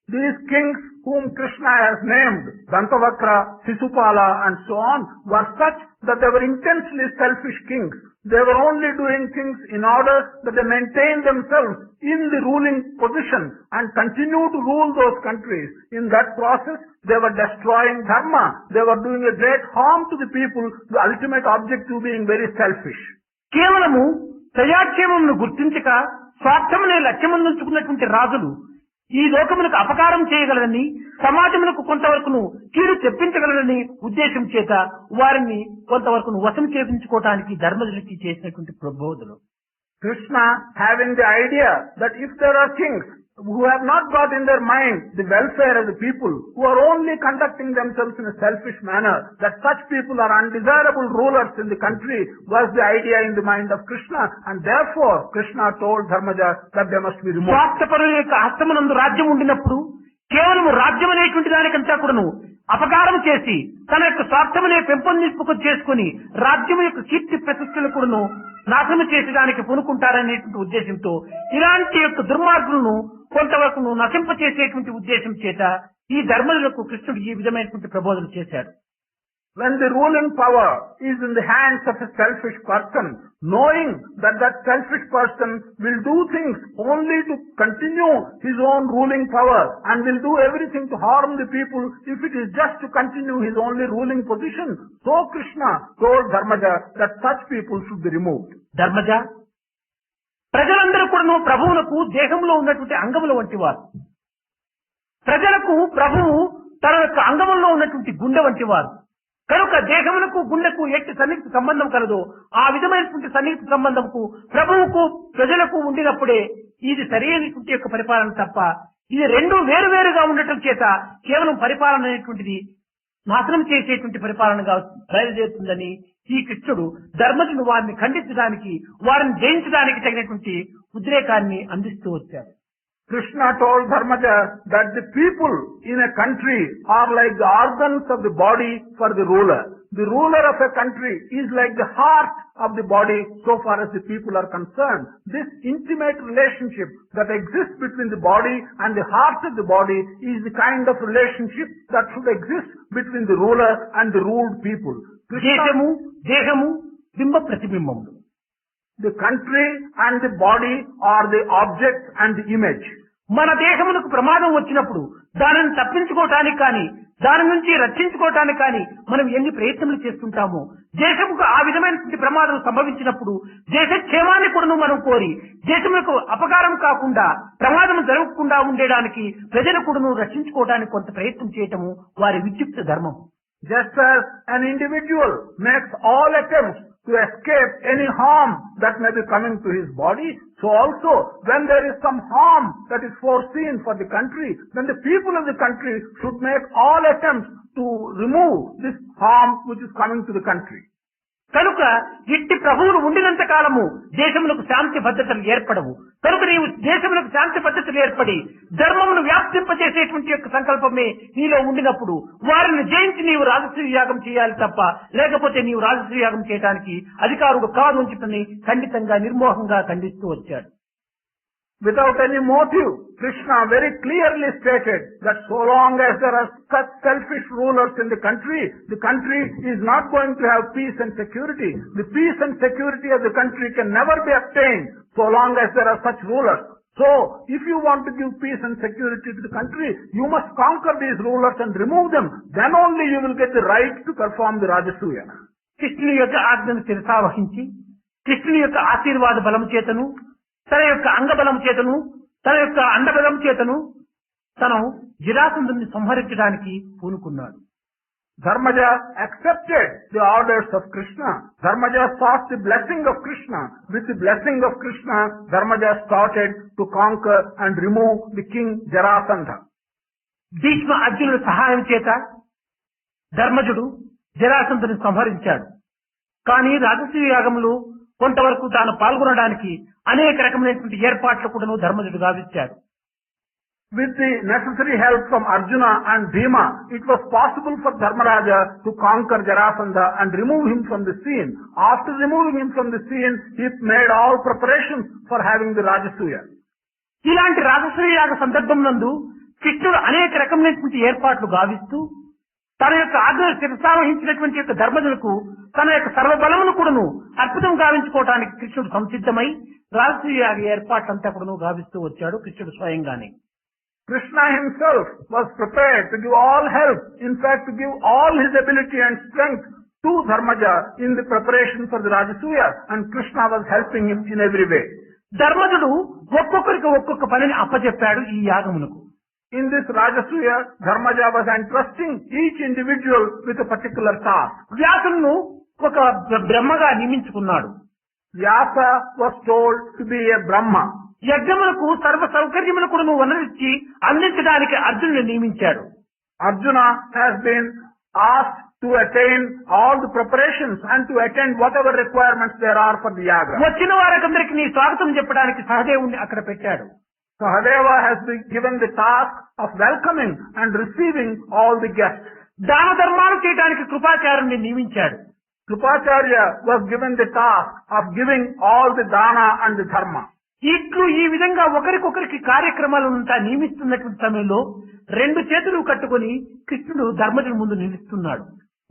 These kings whom Krishna has named, Dantavakra, Sisupala and so on, were such that they were intensely selfish kings. They were only doing things in order that they maintain themselves in the ruling position and continue to rule those countries. In that process, they were destroying dharma. They were doing a great harm to the people, the ultimate objective being very selfish. కేవలము ప్రజాక్షేమమును గుర్తించక స్వార్థమునే లక్ష్యమందుకున్నటువంటి రాజులు ఈ లోకములకు అపకారం చేయగలరని, సమాజములకు కొంతవరకును కీడు తెప్పించగలరని ఉద్దేశం చేత వారిని కొంతవరకును వశం చేయించుకోవటానికి ధర్మజులకి చేసినటువంటి ప్రబోధలు. Krishna having the idea that if there are kings who have not got in their mind the welfare of the people, who are only conducting themselves in a selfish manner, that such people are undesirable rulers in the country, was the idea in the mind of Krishna, and therefore Krishna told Dharmaja that they must be removed. స్వార్థపరుల యొక్క హస్తమునందు రాజ్యం ఉండినప్పుడు కేవలం రాజ్యం అనేటువంటి దానికంతా కూడాను అపకారం చేసి తన యొక్క స్వార్థమునే పెంపొందింపుకు చేసుకుని రాజ్యం యొక్క కీర్తి ప్రతిష్టలు కూడాను నాశనం చేసేదానికి పూనుకుంటారనేటువంటి ఉద్దేశంతో ఇలాంటి యొక్క దుర్మార్గులను కొంతవరకు నశింపచేసేటువంటి ఉద్దేశం చేత ఈ ధర్మజులకు కృష్ణుడు ఈ విధమైనటువంటి ప్రబోధన చేశాడు. When the ruling power is in the hands of a selfish person, knowing that that selfish person will do things only to continue his own ruling power and will do everything to harm the people if it is just to continue his only ruling position, so Krishna told Dharmaja that such people should be removed. Dharmaja, ప్రజలందరూ కూడా ప్రభువులకు దేహంలో ఉన్నటువంటి అంగముల వంటి వారు. ప్రజలకు ప్రభువు తన యొక్క అంగముల్లో ఉన్నటువంటి గుండె వంటి వారు. కనుక దేహములకు గుండెకు ఎట్టి సన్నిహిత సంబంధం కలదో ఆ విధమైనటువంటి సన్నిహిత సంబంధంకు ప్రభువుకు ప్రజలకు ఉండినప్పుడే ఇది సరైనటువంటి యొక్క పరిపాలన తప్ప ఇది రెండు వేరువేరుగా ఉండటం చేత కేవలం పరిపాలన అనేటువంటిది నాశనం చేసేటువంటి పరిపాలనగా బయలుదేరుతుందని ఈ కృష్ణుడు ధర్మజుడు వారిని ఖండించడానికి, వారిని జయించడానికి తగినటువంటి ఉద్రేకాన్ని అందిస్తూ వచ్చారు. Krishna told Dharmaja that the people in a country are like the organs of the body for the ruler. The ruler of a country is like the heart of the body so far as the people are concerned. This intimate relationship that exists between the body and the heart of the body is the kind of relationship that should exist between the ruler and the ruled people. దేశము దేహము బింబ ప్రతిబింబములు. The country and the body are the object and the image. మన దేహమునకు ప్రమాదం వచ్చినప్పుడు దానిని తప్పించుకోవటానికి కానీ, దాని నుంచి రక్షించుకోవటానికి కానీ మనం ఎన్ని ప్రయత్నములు చేస్తుంటామో, దేశముకు ఆ విధమైనటువంటి ప్రమాదం సంభవించినప్పుడు దేశ క్షేమాన్ని కూడా మనం కోరి దేశములకు అపకారం కాకుండా, ప్రమాదం జరగకుండా ఉండేడానికి ప్రజలు కూడా రక్షించుకోవడానికి కొంత ప్రయత్నం చేయటము వారి విద్యుక్త ధర్మం. Just as an individual makes all attempts to escape any harm that may be coming to his body, so also when there is some harm that is foreseen for the country, then the people of the country should make all attempts to remove this harm which is coming to the country. కనుక ఇట్టి ప్రభువులు ఉండినంత కాలము దేశములకు శాంతి భద్రతలు ఏర్పడవు. కనుక నీవు దేశములకు శాంతి భద్రతలు ఏర్పడి ధర్మమును వ్యాప్తింపజేసేటువంటి యొక్క సంకల్పమే నీలో ఉండినప్పుడు వారిని జయించి నీవు రాజసూయ యాగం చేయాలి తప్ప, లేకపోతే నీవు రాజసూయ యాగం చేయడానికి అధికారుడు కాదు అని చెప్పని ఖండితంగా నిర్మోహంగా ఖండిస్తూ వచ్చాడు. Without any motive, Krishna very clearly stated that so long as there are such selfish rulers in the country is not going to have peace and security. The peace and security of the country can never be obtained so long as there are such rulers. So, if you want to give peace and security to the country, you must conquer these rulers and remove them. Then only you will get the right to perform the Rajasuya. కృష్ణుని యొక్క ఆజ్ఞను శిరసావహించి, కృష్ణుని యొక్క ఆశీర్వాద బలము చేతను, తన యొక్క అంగబలం చేతను, తన యొక్క అండబలం చేతను తను జరాసంధుని సంహరించడానికి పూనుకున్నాడు. Dharmaja accepted the orders of Krishna. Dharmaja sought the blessing of Krishna. With the blessing of Krishna, Dharmaja started to conquer and remove the king Jarasandha. Bhishma అర్జునుల సహాయం చేత ధర్మజుడు జరాసంధుని సంహరించాడు. కానీ రాజసూయ యాగంలో కొంతవరకు తాను పాల్గొనడానికి అనేక రకమైనటువంటి ఏర్పాట్లు కూడా ధర్మజుడు గావించాడు. With the necessary help from Arjuna and Bhima, it was possible for Dharmaraja to conquer Jarasandha and remove him from the scene. After removing him from the scene, he made all preparations for having the Rajasuya. ఇలాంటి రాజసూయ యాగ సందర్భం నందు కృష్ణుడు అనేక రకమైనటువంటి ఏర్పాట్లు గావిస్తూ తన యొక్క ఆజ్ఞ శిరసావహించినటువంటి యొక్క ధర్మజులకు తన యొక్క సర్వబలమును కూడాను అర్పితం గావించుకోవడానికి కృష్ణుడు సంసిద్ధమై రాజసూయ యాగ ఏర్పాట్లంతా కూడాను గావిస్తూ వచ్చాడు కృష్ణుడు స్వయంగానే. Krishna himself was prepared to give all help, in fact to give all his ability and strength to Dharmaja in the preparation for the Rajasuya, and Krishna was helping him in every way. ధర్మజుడు ఒక్కొక్కరికి ఒక్కొక్క పనిని అప్పచెప్పాడు ఈ యాగమునకు. In this Rajasuya, Dharmaja was entrusting each individual with a particular task. వ్యాసును ఒక బ్రహ్మగా నియమించుకున్నాడు. Vyasa was told to be a Brahma. యజ్ఞములకు సర్వ సౌకర్యములు కూడా వనరించి అందించడానికి అర్జునుని నియమించాడు. Arjuna has been asked to attain all the preparations and to attend whatever requirements there are for the yaga. వచ్చిన వారందరికీ స్వాగతం చెప్పడానికి సహదేవుని అక్కడ పెట్టాడు. Sahadeva has been given the task of welcoming and receiving all the guests. దాన ధర్మాలు చేయడానికి కృపాచార్యుని నియమించాడు. Kripacharya was given the task of giving all the dana and the dharma. ఇట్లు ఈ విధంగా ఒకరికొకరికి కార్యక్రమాలంతా నియమిస్తున్నటువంటి సమయంలో రెండు చేతులు కట్టుకొని కృష్ణుడు ధర్మజుని ముందు నిలుస్తున్నాడు.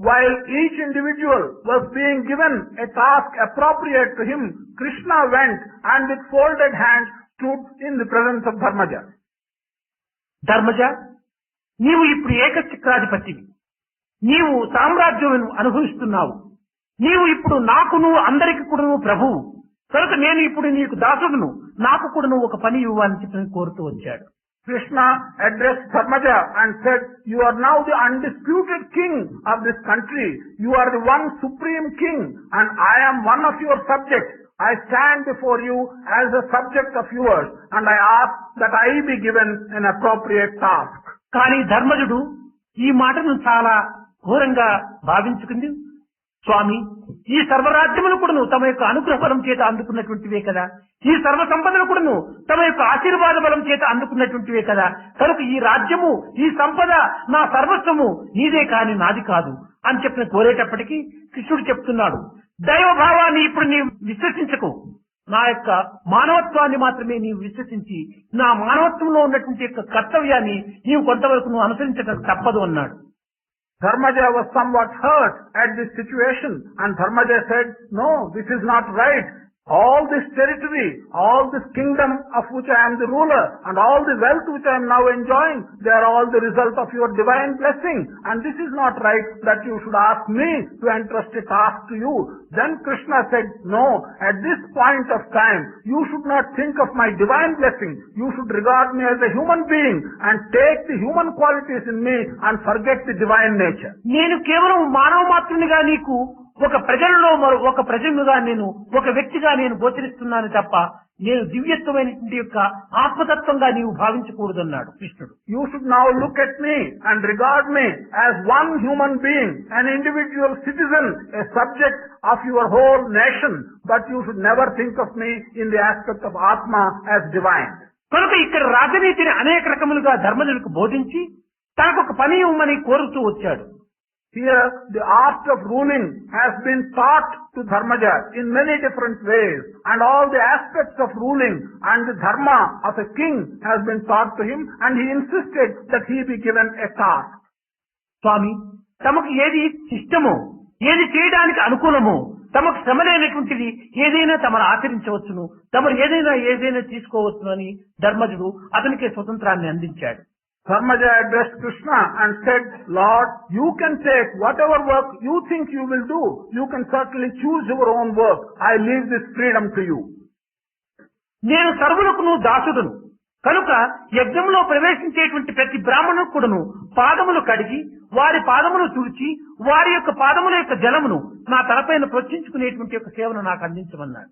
While each individual was being given a task appropriate to him, Krishna went and with folded hands stood in the presence of Dharmaja. Dharmaja, నీవు ఇప్పుడు ఏకచక్రాధిపతివి. నీవు సామ్రాజ్యం అనుభవిస్తున్నావు. నీవు ఇప్పుడు నాకును అందరికి కూడా ప్రభువు. కనుక నేను ఇప్పుడు నీకు దాసుడును, నాకు కూడా నువ్వు ఒక పని ఇవ్వాలని చెప్పి కోరుతూ వచ్చాడు. Krishna addressed Dharmaja and said, "You are now the undisputed king of this country. You are the one supreme king and I am one of your subjects. I stand before you as a subject of yours, and I ask that I be given an appropriate task. కానీ ధర్మజుడు ఈ మాటను చాలా ఘోరంగా భావించుకుంది. స్వామి, ఈ సర్వరాజ్యములు కూడాను తమ యొక్క అనుగ్రహ బలం చేత అందుకున్నటువంటివే కదా, ఈ సర్వ సంపదలు కూడాను తమ యొక్క ఆశీర్వాద బలం చేత అందుకున్నటువంటివే కదా, కనుక ఈ రాజ్యము ఈ సంపద నా సర్వస్వము నీదే కాని నాది కాదు అని చెప్పిన కోరేటప్పటికీ కృష్ణుడు చెప్తున్నాడు, దైవభావాన్ని ఇప్పుడు నీవు విశ్వసించకు, నా యొక్క మానవత్వాన్ని మాత్రమే నీవు విశ్వసించి నా మానవత్వంలో ఉన్నటువంటి యొక్క కర్తవ్యాన్ని నీవు కొంతవరకు నువ్వు అనుసరించక తప్పదు అన్నాడు. Dharmaja was somewhat hurt at this situation, and Dharmaja said, no, this is not right. All this territory, all this kingdom of which I am the ruler, and all the wealth which I am now enjoying, they are all the result of your divine blessing, and this is not right that you should ask me to entrust a task to you. Then Krishna said, no, at this point of time, you should not think of my divine blessing. You should regard me as a human being and take the human qualities in me and forget the divine nature. నేను కేవలం మానవ మాత్రునిగా నీకు ఒక ప్రజలలో ఒక ప్రజలుగా నేను ఒక వ్యక్తిగా నేను గోచరిస్తున్నాను తప్ప నేను దివ్యత్వమైనటువంటి యొక్క ఆత్మతత్వంగా నీవు భావించకూడదన్నాడు కృష్ణుడు. You should now look at me and regard me as one human being, an individual citizen, a subject of your whole nation, but you should never think of me in the aspect of Atma as divine. కనుక ఇక్కడ రాజనీతిని అనేక రకములుగా ధర్మజులకు బోధించి తనకు ఒక పని ఇవ్వమని కోరుతూ వచ్చాడు. Here, the art of ruling has been taught to Dharmaja in many different ways, and all the aspects of ruling and the dharma of a king has been taught to him, and he insisted that he be given a task. స్వామి, తమకు ఏది ఇష్టమో, ఏది చేయడానికి అనుకూలమో, తమకు శ్రమలేనటువంటిది ఏదైనా తమను ఆచరించవచ్చును, తమరు ఏదైనా తీసుకోవచ్చును అని ధర్మజుడు అతనికి స్వతంత్రాన్ని అందించాడు. Dharmaja addressed Krishna and said, Lord, you can take whatever work you think you will do. You can certainly choose your own work. I leave this freedom to you. నేను సర్వులకు దాసుడును కనుక యజ్ఞంలో ప్రవేశించేటువంటి ప్రతి బ్రాహ్మణుడు కూడాను పాదములు కడిగి వారి పాదములు తుడిచి వారి యొక్క పాదముల యొక్క జలమును నా తలపైన ప్రోక్షించుకునేటువంటి యొక్క సేవను నాకు అందించమన్నాడు.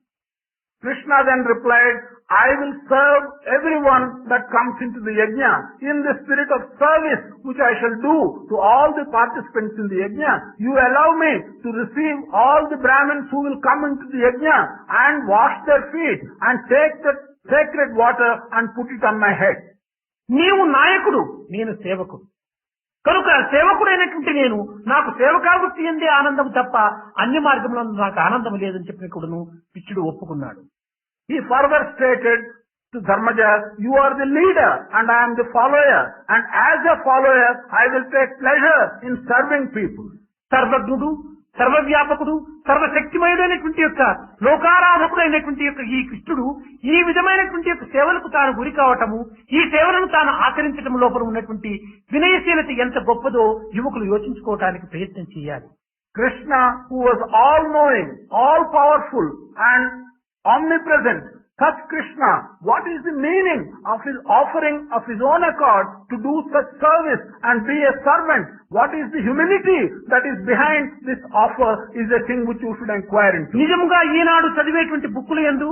Krishna then replied, I will serve everyone that comes into the yajna in the spirit of service which I shall do to all the participants in the yajna. You allow me to receive all the Brahmins who will come into the yajna and wash their feet and take the sacred water and put it on my head. నీవు నాయకుడు, నేను సేవకుడు కనుక సేవకుడైనటువంటి నేను నాకు సేవకావృత్తి ఎందే ఆనందం తప్ప అన్ని మార్గంలో నాకు ఆనందం లేదని చెప్పిన కూడాను కృష్ణుడు ఒప్పుకున్నాడు. He further stated to Dharmaja, you are the leader and I am the follower, and as a follower I will take pleasure in serving people. సర్వజ్ఞుడు, సర్వవ్యాపకుడు, సర్వశక్తిమయుడైనటువంటి యొక్క లోకారాధకుడైనటువంటి యొక్క ఈ కృష్ణుడు ఈ విధమైనటువంటి యొక్క సేవలకు తాను గురి కావటము, ఈ సేవలను తాను ఆచరించడం లోపల ఉన్నటువంటి వినయశీలత ఎంత గొప్పదో యువకులు యోచించుకోవటానికి ప్రయత్నం చేయాలి. Krishna, who was all-knowing, all-powerful and omnipresent, such Krishna, what is the meaning of his offering of his own accord to do such service and be a servant? What is the humility that is behind this offer is a thing which you should inquire into. నిజంగా ఈనాడు చదివేటువంటి బుక్కుల యందు,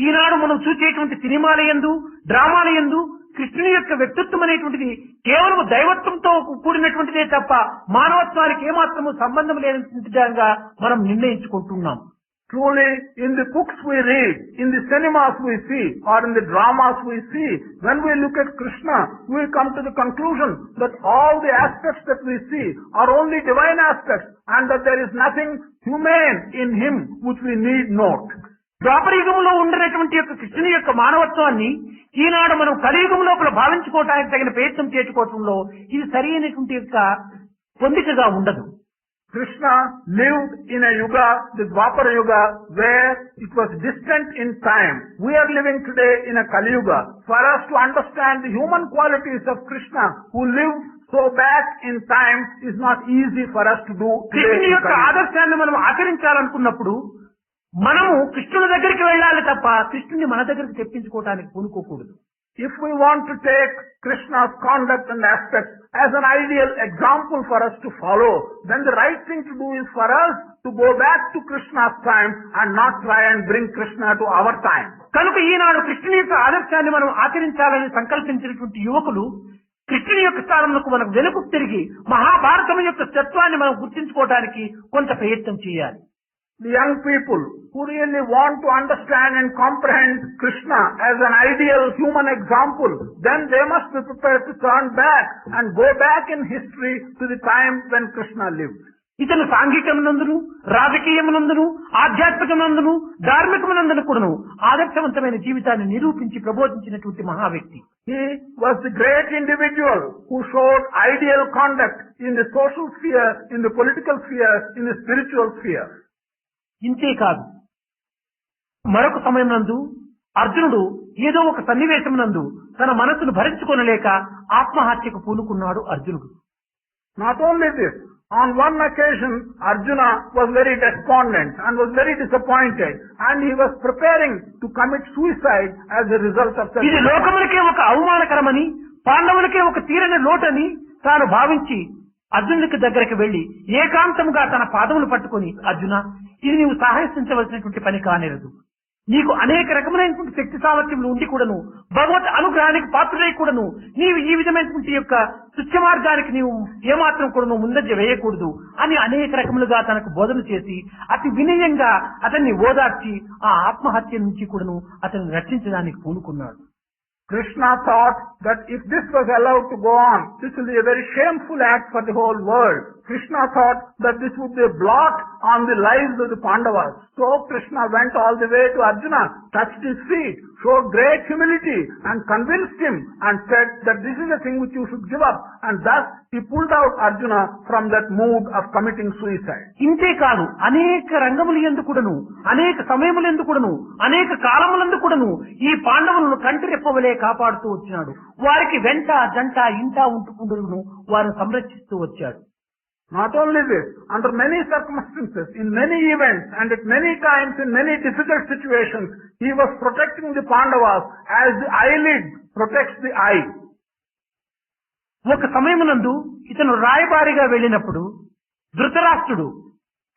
ఈనాడు మనం చూసేటువంటి సినిమాల యందు, డ్రామాల యందు కృష్ణుని యొక్క వ్యక్తిత్వం అనేటువంటిది కేవలం దైవత్వంతో కూడినటువంటిదే తప్ప మానవత్వానికి ఏమాత్రము సంబంధం లేనటువంటిగా మనం నిర్ణయించుకుంటున్నాం. Truly, in the books we read, in the cinemas we see, or in the dramas we see, when we look at Krishna, we come to the conclusion that all the aspects that we see are only divine aspects, and that there is nothing humane in him which we need note. ద్వాపరయుగంలో ఉండేటువంటి యొక్క కృష్ణుని యొక్క మానవత్వాన్ని ఈనాడు మనం కలియుగం లోపల భావించుకోవటానికి తగిన ప్రయత్నం చేసుకోవటంలో ఇది సరి అయినటువంటి యొక్క పొందికగా ఉండదు. Krishna lived in a yuga, the Dwapara Yuga, where it was distant in time. We are living today in a Kali Yuga. For us to understand the human qualities of Krishna, who lived so back in time, is not easy for us to do today. కృష్ణుని యొక్క ఆదర్శాన్ని మనం ఆచరించాలనుకున్నప్పుడు మనము కృష్ణుని దగ్గరికి వెళ్ళాలి తప్ప కృష్ణుని మన దగ్గరికి తెప్పించుకోవడానికి పూనుకోకూడదు. If we want to take Krishna's conduct and aspects as an ideal example for us to follow, then the right thing to do is for us to go back to Krishna's time and not try and bring Krishna to our time. కనుక ఈనాడు కృష్ణుని యొక్క ఆదర్శాన్ని మనం ఆచరించాలని సంకల్పించినటువంటి యువకులు కృష్ణుని యొక్క స్థానంలో మనకు వెనుకకు తిరిగి మహాభారతం యొక్క తత్వాన్ని మనం గుర్తించుకోవడానికి కొంత ప్రయత్నం చేయాలి. The young people who really want to understand and comprehend Krishna as an ideal human example, then they must be prepared to turn back and go back in history to the time when Krishna lived. ఇతను సాంఘికమునందును రాజకీయమునందును ఆధ్యాత్మికమునందును ధార్మికమునందును కూడాను ఆదర్శవంతమైన జీవితాన్ని నిరూపించి ప్రబోధించినటువంటి మహా వ్యక్తి. He was the great individual who showed ideal conduct in the social sphere, in the political sphere, in the spiritual sphere. ఇంతే కాదు, మరొక సమయమునందు అర్జునుడు ఏదో ఒక సన్నివేశమునందు తన మనసును భరించుకొనలేక ఆత్మహత్యకు పూనుకున్నాడు అర్జునుడు. Not only this, on one occasion Arjuna was very despondent and was very disappointed, and he was preparing to commit suicide as a result of that. ఇది లోకములకే ఒక అవమానకరమని, పాండవులకే ఒక తీరని లోటని తాను భావించి అర్జునుడికి దగ్గరికి వెళ్లి ఏకాంతముగా తన పాదములు పట్టుకుని, అర్జున, ఇది నీవు సాహసించవలసినటువంటి పని కానేరదు. నీకు అనేక రకమైనటువంటి శక్తి సామర్థ్యములు ఉండి కూడాను, భగవత్ అనుగ్రహానికి పాత్రుడై కూడాను నీవు ఈ విధమైనటువంటి యొక్క తుచ్చ మార్గానికి నీవు ఏమాత్రం కూడాను ముందంజ వేయకూడదు అని అనేక రకములుగా తనకు బోధన చేసి అతి వినయంగా అతన్ని ఓదార్చి ఆ ఆత్మహత్య నుంచి కూడాను అతన్ని రక్షించడానికి పూనుకున్నాడు. Krishna thought that if this was allowed to go on, this will be a very shameful act for the whole world. Krishna thought that this would be a blot on the lives of the Pandavas. So Krishna went all the way to Arjuna, touched his feet, showed great humility and convinced him and said that this is a thing which you should give up. And thus he pulled out Arjuna from that mood of committing suicide. ఇంతే కాదు, అనేక రంగములు ఎందుకుడను, అనేక సమయములు ఎందుకుడను, అనేక కాలములందు కూడాను ఈ పాండవులను కంటి రెప్పవలే కాపాడుతూ వచ్చినాడు. వారికి వెంట జంట ఇంట ఉంటుకుండును వారిని సంరక్షిస్తూ వచ్చాడు. Not only this, under many circumstances, in many events, and at many times in many difficult situations, he was protecting the Pandavas as the eyelid protects the eye. ఒక సమయమునందు ఇతను రాయబారిగా వెళ్ళినప్పుడు ధృతరాష్ట్రుడు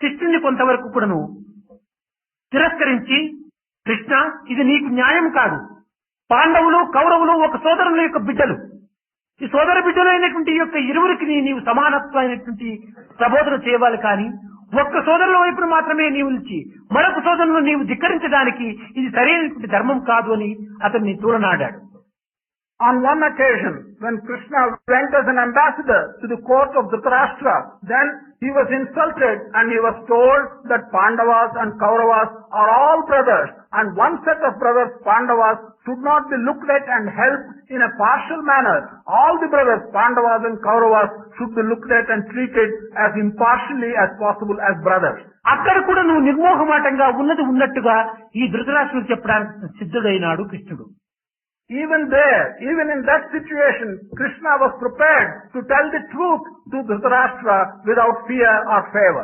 కృష్ణుని కొంతవరకు కూడాను తిరస్కరించి, కృష్ణ, ఇది నీకు న్యాయం కాదు. పాండవులు కౌరవులు ఒక సోదరుల యొక్క బిడ్డలు. ఈ సోదర బిడ్డలైనటువంటి యొక్క ఇరువురికి నీవు సమానత్వమైనటువంటి ప్రబోధన చేయాలి, కానీ ఒక్క సోదరుల వైపును మాత్రమే నీవు నిలిచి మరొక సోదరులను నీవు ధిక్కరించడానికి ఇది సరైనటువంటి ధర్మం కాదు అని అతన్ని తూలనాడాడు. On one occasion, when Krishna went as an ambassador to the court of Dhritarashtra, then he was insulted and he was told that Pandavas and Kauravas are all brothers, and one set of brothers, Pandavas, should not be looked at and helped in a partial manner. All the brothers, Pandavas and Kauravas, should be looked at and treated as impartially as possible as brothers. అక్కడ కూడా నువ్వు నిర్మోహమాటంగా ఉన్నది ఉన్నట్టుగా ఈ ధృతరాష్ట్రుడు చెప్పడానికి సిద్ధుడైనాడు కృష్ణుడు. Even there, even in that situation, Krishna was prepared to tell the truth to Dhritarashtra without fear or favor.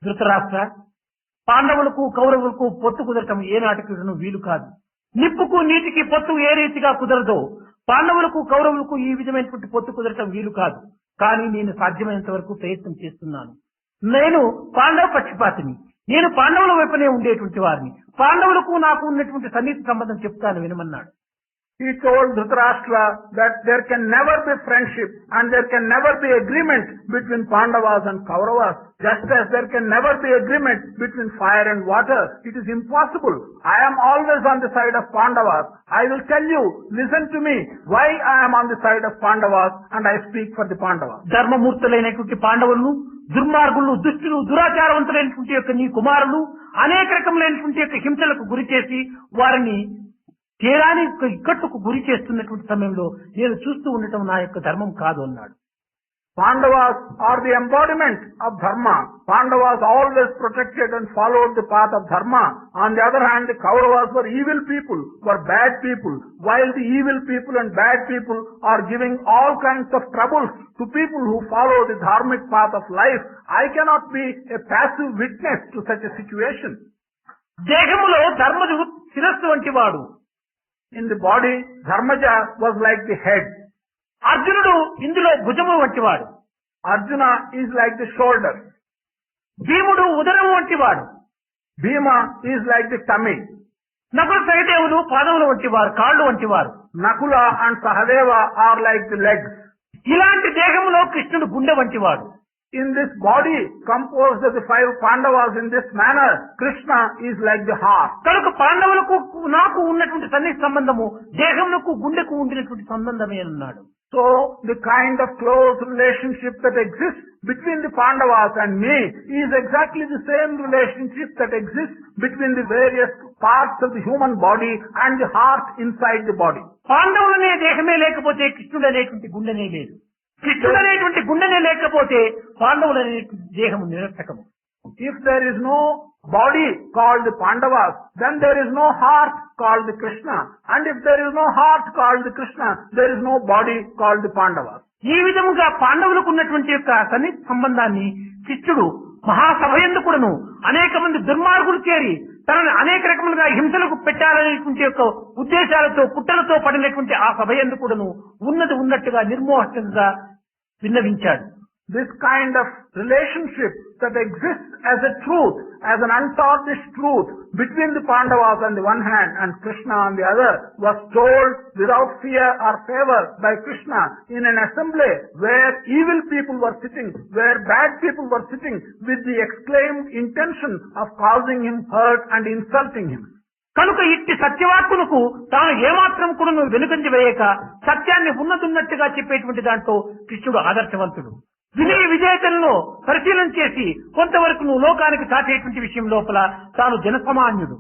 Dhritarashtra, పాండవులకు కౌరవులకు పొత్తు కుదరటం ఏనాటికి వీలు కాదు. నిప్పుకు నీటికి పొత్తు ఏ రీతిగా కుదరదో పాండవులకు కౌరవులకు ఈ విధమైనటువంటి పొత్తు కుదరటం వీలు కాదు. కానీ నేను సాధ్యమైనంత వరకు ప్రయత్నం చేస్తున్నాను. నేను పాండవ పక్షపాతిని, నేను పాండవుల వైపునే ఉండేటువంటి వారిని, పాండవులకు నాకు ఉన్నటువంటి సన్నిహిత సంబంధం చెప్తాను వినమన్నాడు. He told Dhritarashtra that there can never be friendship and there can never be agreement between Pandavas and Kauravas, just as there can never be agreement between fire and water. It is impossible. I am always on the side of Pandavas. I will tell you, listen to me, why I am on the side of Pandavas, and I speak for the Pandavas. ధర్మమూర్తులైనటువంటి పాండవులను దుర్మార్గులు, దుష్టులు, దురాచారవంతులైనటువంటి యొక్క నీ కుమారులు అనేక రకములైనటువంటి యొక్క హింసలకు గురి చేసి వారిని తీరాని ఇక్కట్టుకు గురి చేస్తున్నటువంటి సమయంలో నేను చూస్తూ ఉండటం నా యొక్క ధర్మం కాదు అన్నాడు. Pandavas are the embodiment of dharma. Pandavas always protected and followed the path of dharma. On the other hand, the Kauravas were evil people, were bad people. While the evil people and bad people are giving all kinds of troubles to people who follow the dharmic path of life, I cannot be a passive witness to such a situation. దేహములో ధర్మజు శిరస్సు వంటి వాడు. In the body, Dharmaja was like the head. అర్జునుడు ఇందులో భుజము వంటివాడు. Arjuna is like the shoulder. భీముడు ఉదరం వంటి వాడు. Bhima is like the tummy. Nakula సహదేవులు పాదముల వంటి వారు, కాళ్ళు వంటి వారు. Nakula and Sahadeva are like the legs. ఇలాంటి దేహంలో కృష్ణుడు గుండె వంటి వాడు. In this body composed of the 5 Pandavas in this manner, Krishna is like the heart. కనుక పాండవులకు నాకు ఉన్నటువంటి సన్నిహిత సంబంధము దేహమునకు గుండెకు ఉండినటువంటి సంబంధమే అన్నాడు. So the kind of close relationship that exists between the Pandavas and me is exactly the same relationship that exists between the various parts of the human body and the heart inside the body. పాండవులనే దేహమే లేకపోతే కృష్ణుడు అనేటువంటి గుండెనే లేదు. కృష్ణుడు అనేటువంటి గుండెనే లేకపోతే పాండవులు అనేటువంటి దేహము నిరర్థకము. If there is no body called the Pandavas, then there is no heart called the Krishna. And if there is no heart called the Krishna, there is no body called the Pandavas. ఈ విధముగా పాండవులకు ఉన్నటువంటి యొక్క సన్నిహిత సంబంధాన్ని కృష్ణుడు మహాసభయందు కూడాను అనేక మంది దుర్మార్గులు చేరి తనని అనేక రకములుగా హింసలకు పెట్టాలనేటువంటి యొక్క ఉద్దేశాలతో కుట్రలతో పడినటువంటి ఆ సభయందు కూడాను ఉన్నది ఉన్నట్టుగా నిర్మోహకంగా విన్నవించాడు. This kind of relationship that exists as a truth, as an untarnished truth between the Pandavas on the one hand and Krishna on the other was told without fear or favor by Krishna in an assembly where evil people were sitting, where bad people were sitting with the exclaimed intention of causing him hurt and insulting him. కనుక ఇట్టి సత్యవాక్కులకు తాను ఏమాత్రం కూడా వెనుకంజ వేయక సత్యాన్ని ఉన్నతున్నట్టుగా చెప్పేటువంటి దాంట్లో కృష్ణుడు ఆదర్శవంతుడు. వినయ విజేతలను పరిశీలన చేసి కొంతవరకు లోకానికి చాటేటువంటి విషయం లోపల తాను జనసామాన్యుడు.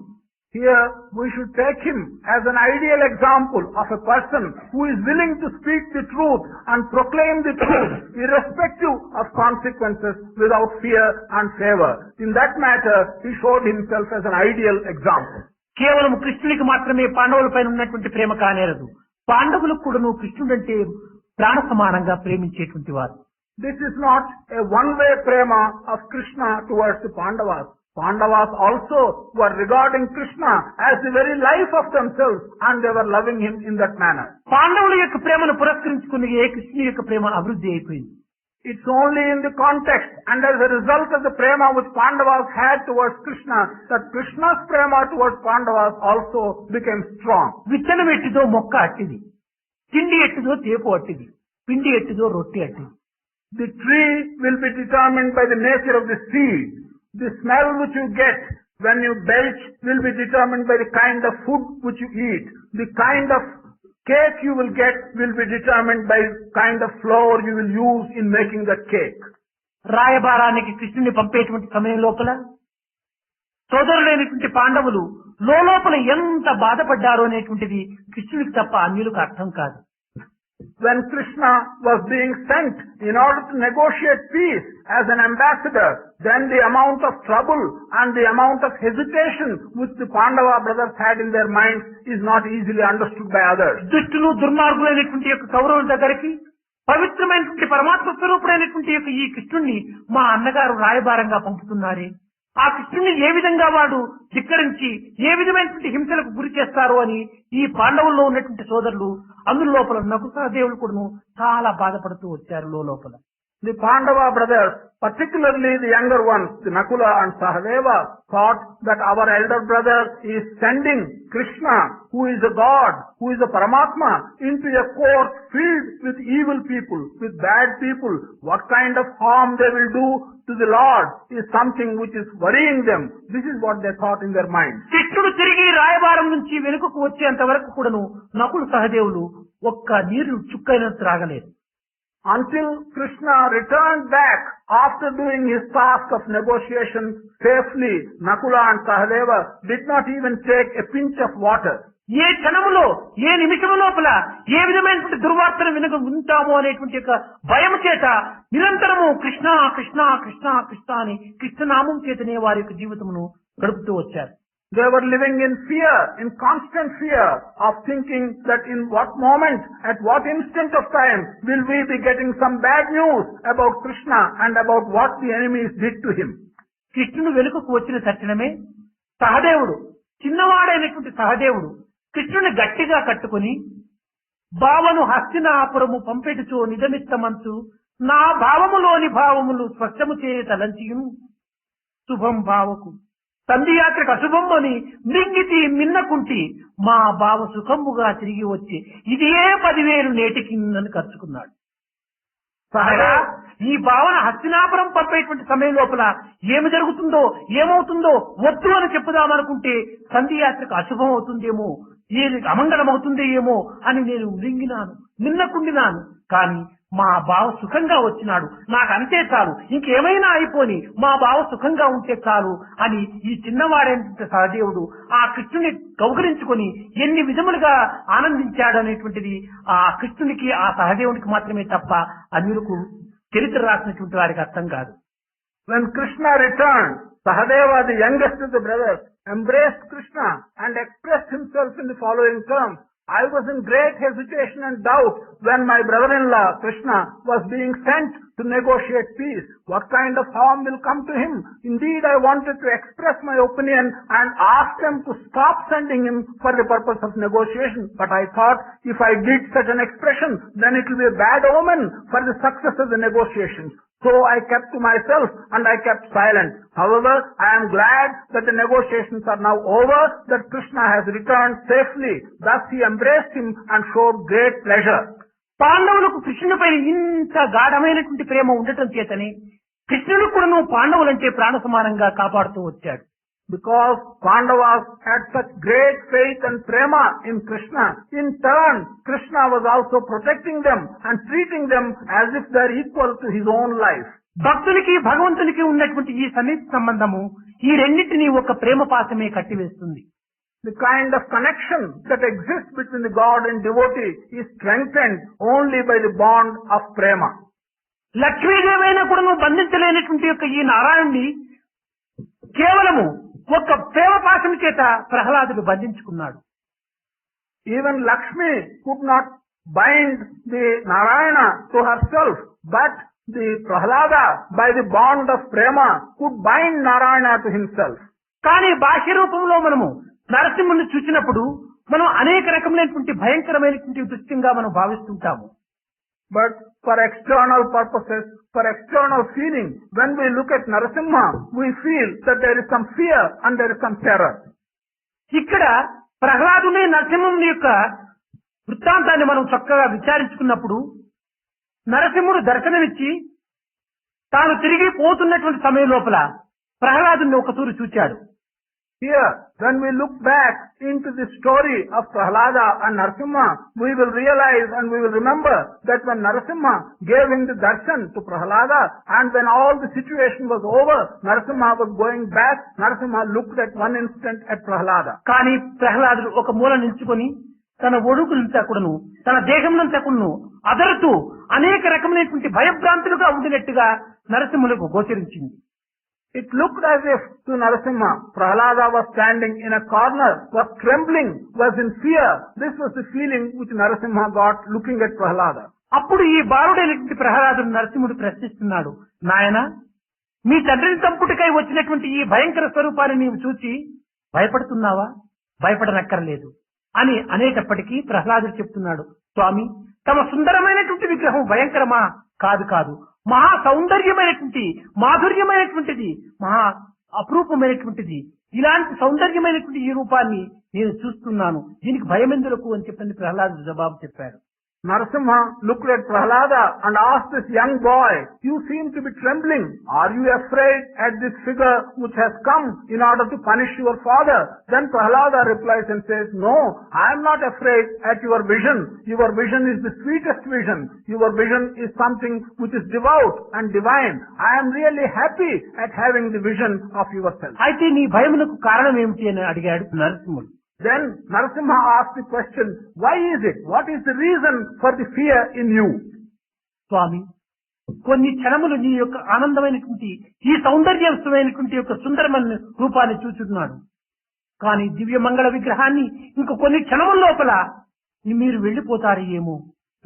Here we should take him as an ideal example of a person who is willing to speak the truth and proclaim the truth irrespective of consequences without fear and favor. In that matter, he showed himself as an ideal example. కేవలం కృష్ణునికి మాత్రమే పాండవుల పైన ఉన్నటువంటి ప్రేమ కానేరదు. పాండవులకు కూడాను కృష్ణుడంటే ప్రాణ సమానంగా ప్రేమించేటువంటి వారు. This is not a one-way prema of Krishna towards the Pandavas. Pandavas also were regarding Krishna as the very life of themselves and they were loving him in that manner. పాండవుల యొక్క ప్రేమను పురస్కరించుకుని ఏ కృష్ణుని యొక్క ప్రేమ అభివృద్ధి అయిపోయింది. It's only in the context and as a result of the prema which Pandavas had towards Krishna that Krishna's prema towards Pandavas also became strong. విత్తనం ఎట్టిదో మొక్క అట్టిది, తిండి ఎట్టిదో తేపు అట్టిది, పిండి ఎట్టిదో రొట్టె అట్టిది. The tree will be determined by the nature of the seed. The smell which you get when you belch will be determined by the kind of food which you eat. The kind of cake you will get will be determined by the kind of flour you will use in making that cake. రాయబారానికి కృష్ణుని పంపేటువంటి సమయం లోపల సోదరులైనటువంటి పాండవులు లోపల ఎంత బాధపడ్డారో అనేటువంటిది కృష్ణునికి తప్ప అన్యులకు అర్థం కాదు. When Krishna was being sent in order to negotiate peace as an ambassador, then the amount of trouble and the amount of hesitation which the Pandava brothers had in their minds is not easily understood by others. దుష్టులు దుర్మార్గులైనటువంటి యొక్క కౌరవుల దగ్గరికి పవిత్రమైనటువంటి పరమాత్మ స్వరూపుడైనటువంటి యొక్క ఈ కృష్ణుణ్ణి మా అన్నగారు రాయబారంగా పంపుతున్నారే, ఆ కృష్ణుని ఏ విధంగా వాడు ధిక్కరించి ఏ విధమైనటువంటి హింసలకు గురి చేస్తారు అని ఈ పాండవుల్లో ఉన్నటువంటి సోదరులు అందులో లోపల నకుల సహదేవులు కూడా చాలా బాధపడుతూ వచ్చారు లోపల. The Pandava brothers, particularly the younger ones, the Nakula and Sahadeva, thought that our elder brother is sending Krishna, who is a God, who is a Paramatma, into a court filled with evil people, with bad people. What kind of harm they will do to the Lord is something which is worrying them. This is what they thought in their minds. కృష్ణుడు తిరిగి రాయబారం నుంచి వెనుకకు వచ్చేంత వరకు కూడాను నకుల సహదేవులు ఒక్క నీరు చుక్కైన త్రాగలేదు. Until Krishna returned back after doing his task of negotiation safely, Nakula and Sahadeva did not even take a pinch of water. ఏ క్షణములో ఏ నిమిషము లోపల ఏ విధమైనటువంటి దుర్వార్తను వింటామో అనేటువంటి యొక్క భయం చేత నిరంతరము కృష్ణ కృష్ణ కృష్ణ కృష్ణ అని కృష్ణనామం చేతనే వారి యొక్క జీవితమును గడుపుతూ వచ్చారు. They were living in fear, in constant fear of thinking that in what moment, at what instant of time will we be getting some bad news about Krishna and about what the enemies did to him. కృష్ణుడు వెనుకకు వచ్చిన తక్షణమే సహదేవుడు, చిన్నవాడైనటువంటి సహదేవుడు కృష్ణుని గట్టిగా కట్టుకుని భావను హస్తినాపురము పంపెటుచో నిజమిత్తమంచు నా భావములోని భావములు స్పష్టము చేయ తలంచియును శుభం భావకు సంధియాత్రకు అశుభం అని మృంగితి మిన్నకుంటి మా భావ సుఖముగా తిరిగి వచ్చి ఇదే 10,000 నేటికి నన్ను ఖర్చుకున్నాడు. సహజ ఈ భావన హస్తినాపురం పంపేటువంటి సమయం లోపల ఏమి జరుగుతుందో ఏమవుతుందో వద్దు అని చెప్పుదామనుకుంటే సంధియాత్రకు అశుభం అవుతుందేమో, ఏది అమంగళం అవుతుంది ఏమో అని నేను మృంగినాను, నిన్నకుండినాను. కానీ మా బావ సుఖంగా వచ్చినాడు, నాకు అంతే చాలు, ఇంకేమైనా అయిపోని మా బావ సుఖంగా ఉంటే చాలు అని ఈ చిన్నవాడైన సహదేవుడు ఆ కృష్ణుని కౌగలించుకొని ఎన్ని విధములుగా ఆనందించాడు అనేటువంటిది ఆ కృష్ణునికి ఆ సహదేవునికి మాత్రమే తప్ప అన్యులకు చరిత్ర రాసినటువంటి వారికి అర్థం కాదు. When Krishna returned, Sahadeva, the youngest of the brothers, embraced Krishna and expressed himself in the following terms. I was in great hesitation and doubt when my brother-in-law, Krishna, was being sent to negotiate peace. What kind of harm will come to him? Indeed, I wanted to express my opinion and ask them to stop sending him for the purpose of negotiation. But I thought if I did such an expression, then it will be a bad omen for the success of the negotiations. So I kept to myself and I kept silent. However, I am glad that the negotiations are now over, that Krishna has returned safely. Thus he embraced him and showed great pleasure. పాండవులకు కృష్ణునిపై ఇంత గాఢమైనటువంటి ప్రేమ ఉండటం చేతనే కృష్ణుడు కూడాను పాండవులంటే ప్రాణ సమానంగా కాపాడుతూ వచ్చాడు. Because Pandavas had such great faith and prema in Krishna, in turn, Krishna was also protecting them and treating them as if they are equal to his own life. భక్తునికి భగవంతునికి ఉన్నటువంటి ఈ సన్నిహిత సంబంధము ఈ రెండింటినీ ఒక ప్రేమ పాశమే కట్టివేస్తుంది. The kind of connection that exists between the God and devotee is strengthened only by the bond of prema. లక్ష్మీదేవైనా కూడా బంధించలేనటువంటి యొక్క ఈ నారాయణుని కేవలము ఒక ప్రేమ పాశం చేత ప్రహ్లాదుడు బంధించుకున్నాడు. Even Lakshmi could not bind the Narayana to herself, but the Prahlada, by the bond of prema, could bind Narayana to himself. కానీ బాహ్య రూపంలో మనము నరసింహుని చూసినప్పుడు మనం అనేక రకమైనటువంటి భయంకరమైనటువంటి దృశ్యంగా మనం భావిస్తుంటాము. But for external purposes, for external feeling, when we look at Narasimha, we feel that there is some fear and there is some terror. ఇక్కడ ప్రహ్లాదుని నరసింహుని యొక్క వృత్తాంతాన్ని మనం చక్కగా విచారించుకున్నప్పుడు నరసింహుడు దర్శనమిచ్చి తాను తిరిగి పోతున్నటువంటి సమయం లోపల ప్రహ్లాదుని ఒక తూరు చూచాడు. Here, when we look back into the story of Prahlada and Narasimha, we will realize and we will remember that when Narasimha gave him the darshan to Prahlada and when all the situation was over, Narasimha was going back, Narasimha looked at one instant at Prahlada. కానీ ప్రహ్లాదుడు ఒక మూల నిల్చుకొని తన ఒడుగులంతా కూడాను తన దేహంనంతా కూడాను అదరుతూ అనేక రకమైనటువంటి భయభ్రాంతులుగా ఉండినట్టుగా నరసింహులకు గోచరించింది. It looked as if to Narasimha, Prahlada was standing in a corner, was trembling, was in fear. This was the feeling which Narasimha got looking at Prahlada. అప్పుడు ఈ బాలుడైనటువంటి ప్రహ్లాదుడు నరసింహుడు ప్రశ్నిస్తున్నాడు, నాయన మీ తండ్రిని చంపుటకై వచ్చినటువంటి ఈ భయంకర స్వరూపాన్ని నీవు చూచి భయపడుతున్నావా? భయపడనక్కర్లేదు అని అనేటప్పటికీ ప్రహ్లాదుడు చెప్తున్నాడు, స్వామి తమ సుందరమైనటువంటి విగ్రహం భయంకరమా? కాదు కాదు, మహా సౌందర్యమైనటువంటి మాధుర్యమైనటువంటిది, మహా అపురూపమైనటువంటిది. ఇలాంటి సౌందర్యమైనటువంటి ఈ రూపాన్ని నేను చూస్తున్నాను, దీనికి భయమెందులకు అని చెప్పని ప్రహ్లాదుడు జవాబు చెప్పాడు. Narasimha looked at Prahlada and asked this young boy, you seem to be trembling. Are you afraid at this figure which has come in order to punish your father? Then Prahlada replies and says, no, I am not afraid at your vision. Your vision is the sweetest vision. Your vision is something which is devout and divine. I am really happy at having the vision of yourself. అయితే నీ భయమునకు కారణం ఏమిటి అని అడిగాడు నరసింహుడు. Then Narasimha asked the question, why is it? What is the reason for the fear in you? స్వామి కొన్ని క్షణములు నీ యొక్క ఆనందమైనటువంటి ఈ సౌందర్యమైనటువంటి యొక్క సుందరమైన రూపాన్ని చూచున్నాడు. కానీ దివ్య మంగళ విగ్రహాన్ని ఇంక కొన్ని క్షణముల లోపల మీరు వెళ్లిపోతారు ఏమో,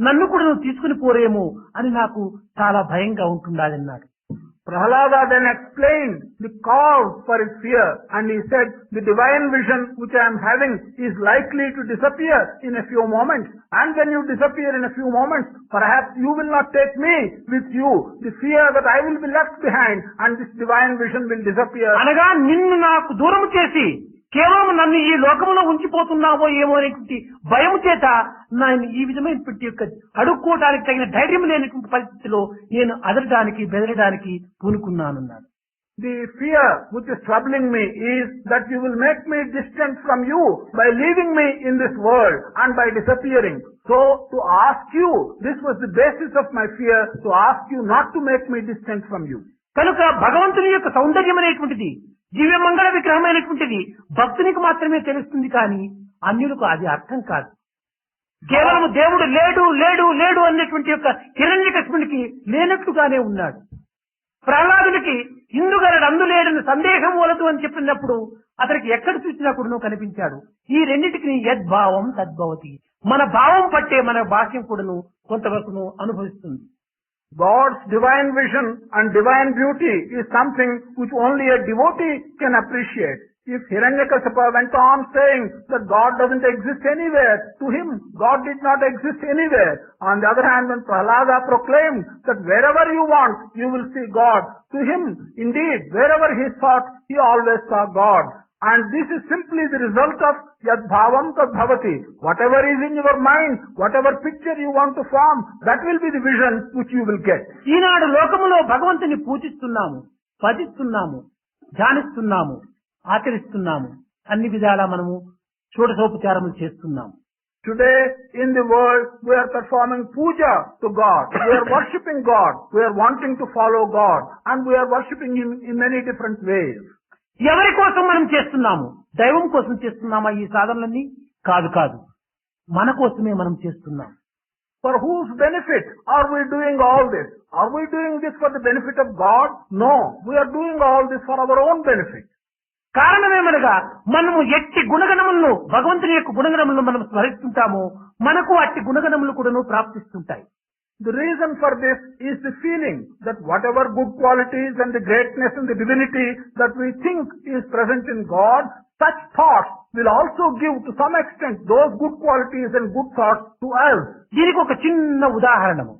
నన్ను కూడా నువ్వు తీసుకుని పోరేమో అని నాకు చాలా భయంగా ఉంటుండాలన్నాడు. Prahlada then explained the cause for his fear, and he said, the divine vision which I am having is likely to disappear in a few moments, and when you disappear in a few moments, perhaps you will not take me with you. The fear that I will be left behind and this divine vision will disappear. అనగా నిన్ను నాకు దూరం చేసి కేవలం నన్ను ఈ లోకంలో ఉంచిపోతున్నావో ఏమో అనేటువంటి భయం చేత నేను ఈ విధమైనటువంటి యొక్క అడుక్కోవడానికి తగిన ధైర్యం లేనటువంటి పరిస్థితిలో నేను అదరడానికి బెదరడానికి పూనుకున్నానన్నాడు. The fear which is troubling me is that you will make me distant from you by leaving me in this world and by disappearing. So to ask you, this was the basis of my fear, to ask you not to make me distant from you. కనుక భగవంతుని యొక్క సౌందర్యం అనేటువంటిది దివ్య మంగళ విగ్రహమైనటువంటిది భక్తునికి మాత్రమే తెలుస్తుంది, కానీ అన్యులకు అది అర్థం కాదు. కేవలం దేవుడు లేడు లేడు లేడు అన్నటువంటి యొక్క హిరణ్యకశిపునికి లేనట్లుగానే ఉన్నాడు. ప్రహ్లాదునికి ఇందుగలడు అందులేడని సందేహం వలదు అని చెప్పినప్పుడు అతనికి ఎక్కడ చూసినా కూడా కనిపించాడు. ఈ రెండింటికి యద్భావం తద్భవతి, మన భావం పట్టే మన భాష్యం కూడాను కొంతవరకు అనుభవిస్తుంది. God's divine vision and divine beauty is something which only a devotee can appreciate. If Hiranyakasipa went on saying that God doesn't exist anywhere, to him God did not exist anywhere. On the other hand, when Prahlada proclaimed that wherever you want, you will see God, to him, indeed, wherever he sought, he always saw God. And this is simply the result of yad bhavam tad bhavati. Whatever is in your mind, whatever picture you want to form, that will be the vision which you will get. ఈనాడు లోకములో భగవంతుని పూజిస్తున్నాము, భజిస్తున్నాము, ధ్యానిస్తున్నాము, ఆచరిస్తున్నాము, అన్ని విధాలా మనము షోడశోపచారములు చేస్తున్నాము. Today in the world we are performing puja to God. We are worshipping God. We are wanting to follow God. And we are worshipping Him in many different ways. ఎవరి కోసం మనం చేస్తున్నాము? దైవం కోసం చేస్తున్నామా ఈ సాధనలన్నీ? కాదు కాదు, మన కోసమే మనం చేస్తున్నాం. For whose benefit are we doing all this? Are we doing this for the benefit of God? No, we are doing all this for our own benefit. కారణమేమనగా మనము ఎట్టి గుణగణములను, భగవంతుని యొక్క గుణగణములను మనం స్మరిస్తుంటామో మనకు అట్టి గుణగణములు కూడాను ప్రాప్తిస్తుంటాయి. The reason for this is the feeling that whatever good qualities and the greatness and the divinity that we think is present in God, such thoughts will also give to some extent those good qualities and good thoughts to us. దీనికి ఒక చిన్న ఉదాహరణము.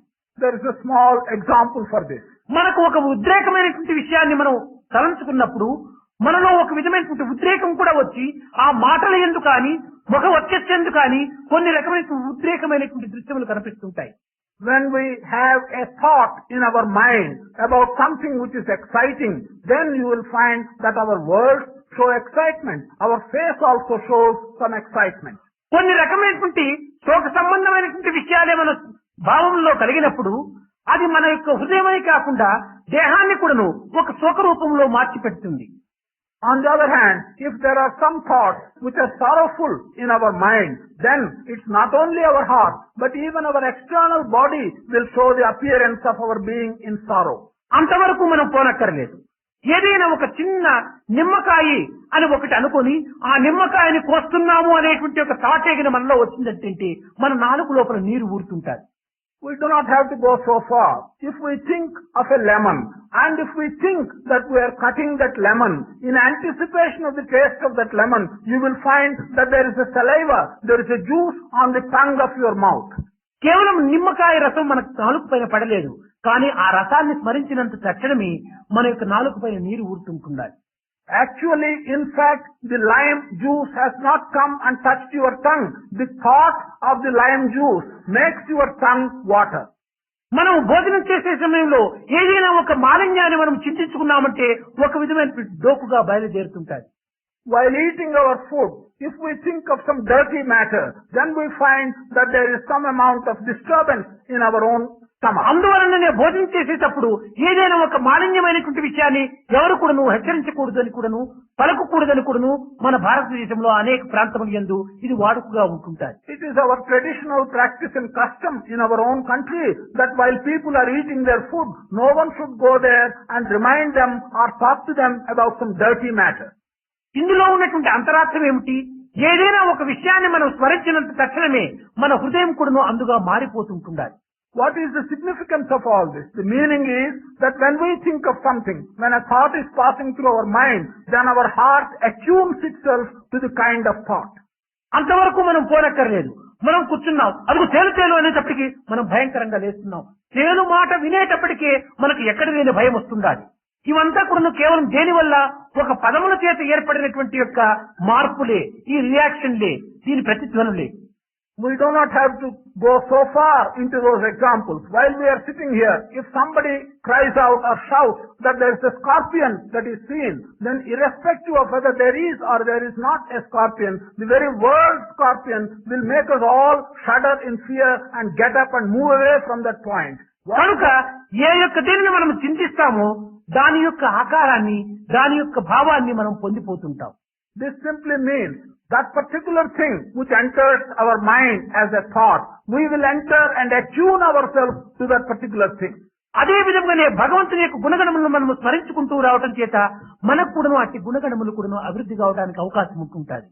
There is a small example for this. మనకు ఒక ఉద్రేకమైనటువంటి విషయాన్ని మనం తలంచుకున్నప్పుడు మనలో ఒక విధమైనటువంటి ఉద్రేకం కూడా వచ్చి ఆ మాటల యందు కానీ ముఖ వచ్చేందు కానీ కొన్ని రకమైన ఉద్రేకమైనటువంటి దృశ్యములు కనిపిస్తుంటాయి. When we have a thought in our mind about something which is exciting, then you will find that our words show excitement. Our face also shows some excitement. కొన్ని రకమైనటువంటి శోక సంబంధమైనటువంటి విషయాలే మన భావంలో కలిగినప్పుడు అది మన యొక్క హృదయమే కాకుండా దేహాన్ని కూడాను ఒక శోక రూపంలో మార్చి పెడుతుంది. On the other hand, if there are some thoughts which are sorrowful in our mind, then it's not only our heart, but even our external body will show the appearance of our being in sorrow. అంతవరకు మనం పోనక్కర్లేదు. ఏదైనా ఒక చిన్న నిమ్మకాయ అని ఒకటి అనుకొని ఆ నిమ్మకాయని కోస్తున్నాము అనేటువంటి ఒక తాటేగిన మనలో వచ్చిందంటే మన నాలుగు లోపల నీరు ఊరుతుంటారు. We do not have to go so far. If we think of a lemon, and if we think that we are cutting that lemon, in anticipation of the taste of that lemon, you will find that there is a saliva, there is a juice on the tongue of your mouth. కేవలం నిమ్మకాయ రసం మన నాలుగు పైన పడలేదు, కానీ ఆ రసాన్ని స్మరించినంత తక్షణమే మన యొక్క నాలుగు పైన నీరు ఊరుతుంటున్నారు. Actually, in fact, the lime juice has not come and touched your tongue. The thought of the lime juice makes your tongue water. మనం భోజనం చేసే సమయంలో ఏదైనా ఒక మాలిన్యాన్ని మనం చింతించుకున్నామంటే ఒక విధమైన డోకుగా బయలుదేరుతుంటాయి. While eating our food, if we think of some dirty matter, then we find that there is some amount of disturbance in our own stomach. అందువలననే భోజనం చేసేటప్పుడు ఏదైనా ఒక మాలిన్యమైనటువంటి విషయాన్ని ఎవరు కూడాను హెచ్చరించకూడదని కూడాను పలకకూడదని కూడాను మన భారతదేశంలో అనేక ప్రాంతముల యందు ఇది వాడుకగా ఉంటుంటాయి. It is our traditional practice and custom in our own country that while people are eating their food, no one should go there and remind them or talk to them about some dirty matter. ఇందులో ఉన్నటువంటి అంతరార్థం ఏమిటి? ఏదైనా ఒక విషయాన్ని మనం స్మరించినంత తక్షణమే మన హృదయం కూడాను అందుగా మారిపోతుంటుండాలి. What is the significance of all this? The meaning is that when we think of something, when a thought is passing through our mind, then our heart attunes itself to the kind of thought. అంతవరకు మనం పోనక్కర్లేదు. మనం కూర్చున్నాం, అదుగు తేలు తేలు అనేటప్పటికీ మనం భయంకరంగా లేస్తున్నాం. తేలు మాట వినేటప్పటికీ మనకు ఎక్కడ లేని భయం వస్తుండాలి. ఇవంతా కూడా కేవలం దేని వల్ల ఒక పదముల చేత ఏర్పడినటువంటి యొక్క మార్పులే, ఈ రియాక్షన్లే, దీని ప్రతిధ్వనులే. We do not have to go so far into those examples. While we are sitting here, if somebody cries out or shouts that there is a scorpion that is seen, then irrespective of whether there is or there is not a scorpion, the very word scorpion will make us all shudder in fear and get up and move away from that point. కనుక ఏ యొక్క దీనిని మనం చింతిస్తామో దాని యొక్క ఆకారాన్ని, దాని యొక్క భావాన్ని మనం పొందిపోతుంటాం. This simply means that particular thing which enters our mind as a thought, we will enter and attune ourselves to that particular thing. అదే విధంగానే భగవంతుని యొక్క గుణగణములను మనం స్మరించుకుంటూ రావటం చేత మనకు కూడా అట్టి గుణగణములు కూడా అభివృద్ధి కావడానికి అవకాశం ఉంటుంటుంది.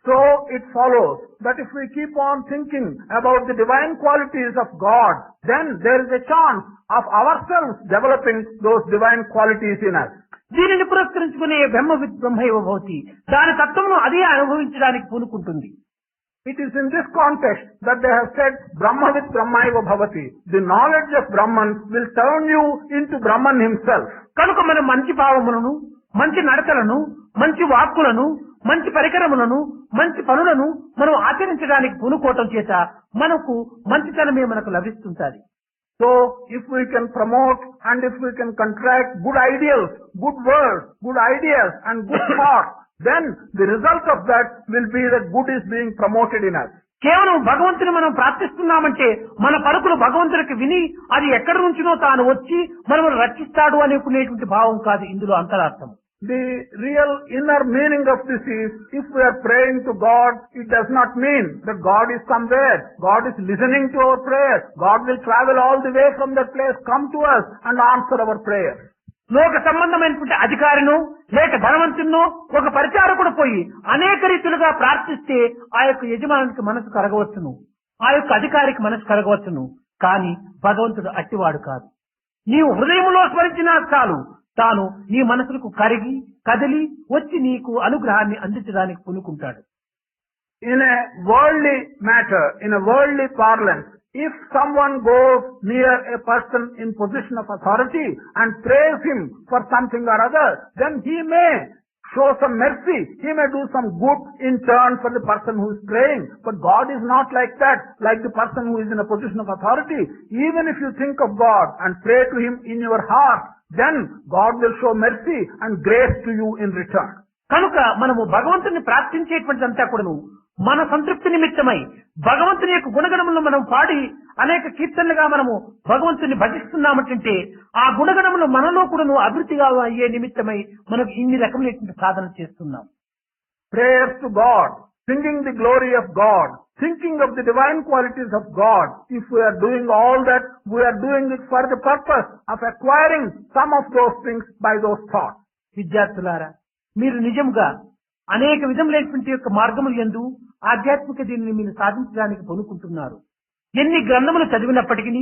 So it follows that if we keep on thinking about the divine qualities of God, then there is a chance of ourselves developing those divine qualities in us. దీనిని పురస్కరించుకునే బ్రహ్మవిత్ బ్రహ్మైవ భవతి, దాని తత్వమును అదే అనుభవించడానికి పూనుకుంటుంది. It is in this context that they have said Brahmavit Brahmaiva Bhavati. The knowledge of Brahman will turn you into Brahman himself. కనుక మనం మంచి భావములను, మంచి నడతలను, మంచి వాక్కులను, మంచి పరికరములను, మంచి పనులను మనం ఆచరించడానికి పూనుకోవటం చేత మనకు మంచితనమే మనకు లభిస్తుంటుంది. So, if we can promote and if we can contract good ideals, good words, good ideas and good thoughts, then the result of that will be that good is being promoted in us. కేవలం భగవంతుని మనం ప్రార్థిస్తున్నామంటే మన పలుకులు భగవంతునికి విని అది ఎక్కడి నుంచినో తాను వచ్చి మనల్ని రక్షిస్తాడు అనుకునేటువంటి భావం కాదు ఇందులో అంతరార్థం. The real inner meaning of this is, if we are praying to God, it does not mean that God is somewhere. God is listening to our prayer. God will travel all the way from that place, come to us and answer our prayer. లోక సంబంధమైనటువంటి అధికారిను లేక ధనవంతున్నో ఒక పరిచారకుడు పోయి అనేక రీతులుగా ప్రార్థిస్తే ఆ యొక్క యజమానికి మనసు కరగవచ్చును, ఆ యొక్క అధికారికి మనసు కరగవచ్చును. కానీ భగవంతుడు అట్టివాడు కాదు. నీవు హృదయంలో స్మరించినా చాలు, తాను నీ మనసులకు కరిగి కదిలి వచ్చి నీకు అనుగ్రహాన్ని అందించడానికి పూనుకుంటాడు. In a worldly matter, in a worldly parlance, if someone goes near a person in position of authority and prays him for something or other, then he may show some mercy. He may do some good in turn for the person who is praying. But God is not like that, like the person who is in a position of authority. Even if you think of God and pray to him in your heart, then God will show mercy and grace to you in return. కనుక మనము భగవంతుని ప్రార్థించేటువంటిదంతా కూడాను మన సంతృప్తి నిమిత్తమై భగవంతుని యొక్క గుణగణములను మనం పాడి అనేక కీర్తనలుగా మనము భగవంతుని భజిస్తున్నామంటే ఆ గుణగణములు మనలో కూడాను అభివృద్ధిగా అయ్యే నిమిత్తమై మనకు ఇన్ని రకములైనటువంటి సాధన చేస్తున్నాం. Prayers to God, singing the glory of God, thinking of the divine qualities of God. If we are doing all that, we are doing it for the purpose of acquiring some of those things by those thoughts. విద్యార్థులారా, మీరు నిజంగా అనేక విధములైనటువంటి యొక్క మార్గములు యందు ఆధ్యాత్మిక దీనిని మీరు సాధించడానికి పూనుకుంటున్నారు. ఎన్ని గ్రంథములు చదివినప్పటికీ,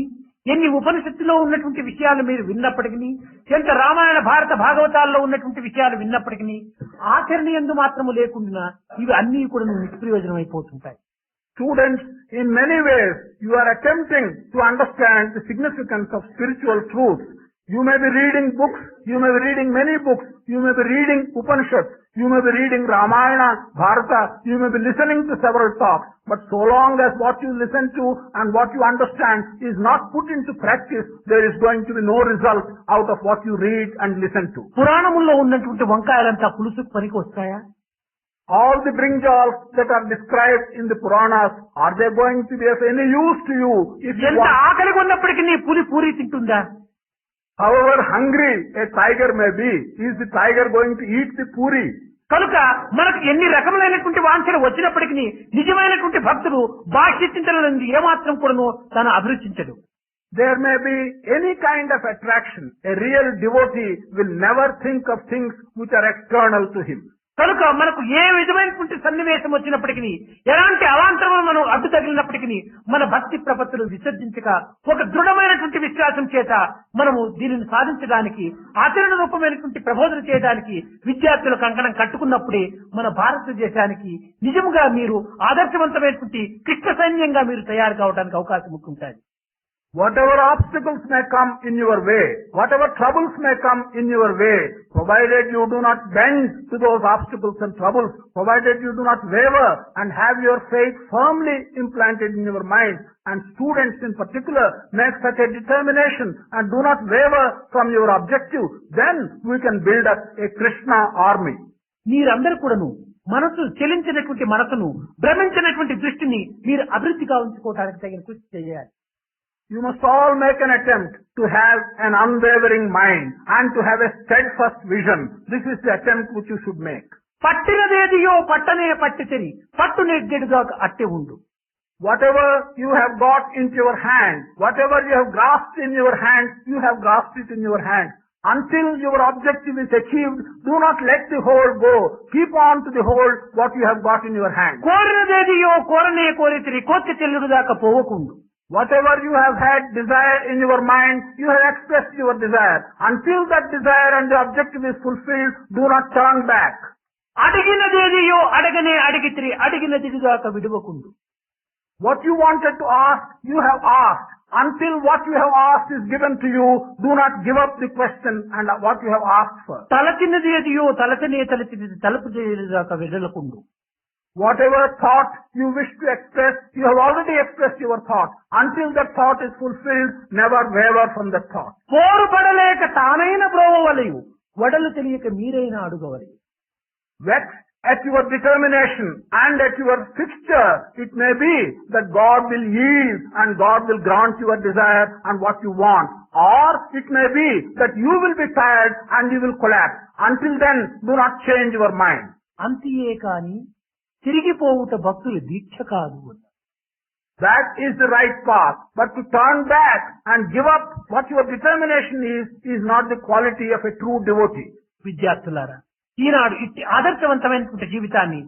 ఎన్ని ఉపనిషత్తులో ఉన్నటువంటి విషయాలు మీరు విన్నప్పటికీ, ఎంత రామాయణ భారత భాగవతాల్లో ఉన్నటువంటి విషయాలు విన్నప్పటికీ ఆచరణ యందు మాత్రము లేకుండా ఇవి అన్ని కూడా నిష్ప్రయోజనం అయిపోతుంటాయి. Students, in many ways, you are attempting to understand the significance of spiritual truths. You may be reading books, you may be reading many books, you may be reading Upanishads, you may be reading Ramayana, Bharata, you may be listening to several talks, but so long as what you listen to and what you understand is not put into practice, there is going to be no result out of what you read and listen to. పురాణముల్లో ఉన్నటువంటి వంకాయలంతా పులుసుకు పనికి వస్తాయా? All the brinjals that are described in the Puranas, are they going to be of any use to you if you ఎంత want? ఆకలిగా ఉన్నప్పటికీ నీ puri తింటుందా? However hungry a tiger may be, is the tiger going to eat the puri? కనుక మనకు ఎన్ని రకములైనటువంటి వాంఛలు వచ్చినప్పటికీ నిజమైనటువంటి భక్తుడు బాహ్య చింతనలను ఏమాత్రం కూడాను తను అభిరుచించడు. There may be any kind of attraction. A real devotee will never think of things which are external to him. కనుక మనకు ఏ విధమైనటువంటి సన్నివేశం వచ్చినప్పటికీ, ఎలాంటి అవాంతరములు మనం అడ్డు తగిలినప్పటికీ మన భక్తి ప్రపత్తులు విసర్జించక ఒక దృఢమైనటువంటి విశ్వాసం చేత మనము దీనిని సాధించడానికి, ఆచరణ రూపమైనటువంటి ప్రబోధన చేయడానికి విద్యార్థులు కంకణం కట్టుకున్నప్పుడే మన భారతదేశానికి నిజంగా మీరు ఆదర్శవంతమైనటువంటి కృష్ణ సైన్యంగా మీరు తయారు కావడానికి అవకాశం ఉంటుంది. Whatever obstacles may come in your way, whatever troubles may come in your way, provided you do not bend to those obstacles and troubles, provided you do not waver and have your faith firmly implanted in your mind, and students in particular make such a determination and do not waver from your objective, then we can build up a Krishna army. మీరందరూ కూడాను మనసు చెలించినటువంటి మనసును, భ్రమించినటువంటి దృష్టిని మీరు అభివృద్ధిగా ఉంచుకోవడానికి తగిన కృషి చేయాలి. You must all make an attempt to have an unwavering mind and to have a steadfast vision. This is the attempt which you should make. పట్టినదేదియో పట్టనే పట్టితిరి, పట్టు నెగ్గెడుగా అట్టే ఉండు. Whatever you have got into your hand, whatever you have grasped in your hand, you have grasped it in your hand. Until your objective is achieved, do not let the hold go. Keep on to the hold what you have got in your hand. కోరినదేదియో కోరనే కోరితిరి, కోర్కె చెల్లుడు దాకా పోవకుండు. Whatever you have had desire in your mind, you have expressed your desire. Until that desire and the objective is fulfilled, do not turn back. అడిగినదేదియో అడగనే అడిగితిరి, అడిగినదిగాక విడువకుండు. What you wanted to ask, you have asked. Until what you have asked is given to you, do not give up the question and what you have asked for. తలచినదేదియో తలచనే తలచినది, తలుపు చేయలేదాక వెడలకుండు. Whatever thought you wish to express, you have already expressed your thought. Until that thought is fulfilled, never waver from that thought. పోరు పడలేక తానైన బ్రోవవలయు, వడలు తెలియక మీరైనా అడుగవలయు. Vexed at your determination and at your fixture, it may be that God will yield and God will grant your desire and what you want. Or it may be that you will be tired and you will collapse. Until then, do not change your mind. అంతియే కాని తిరిగిపోవుట భక్తుల దీక్ష కాదు. That is the right path. But to turn back and give up what your determination is not the quality of a true devotee. విద్యార్థులారా, ఈనాడు ఇట్టి ఆదర్శవంతమైనటువంటి జీవితాన్ని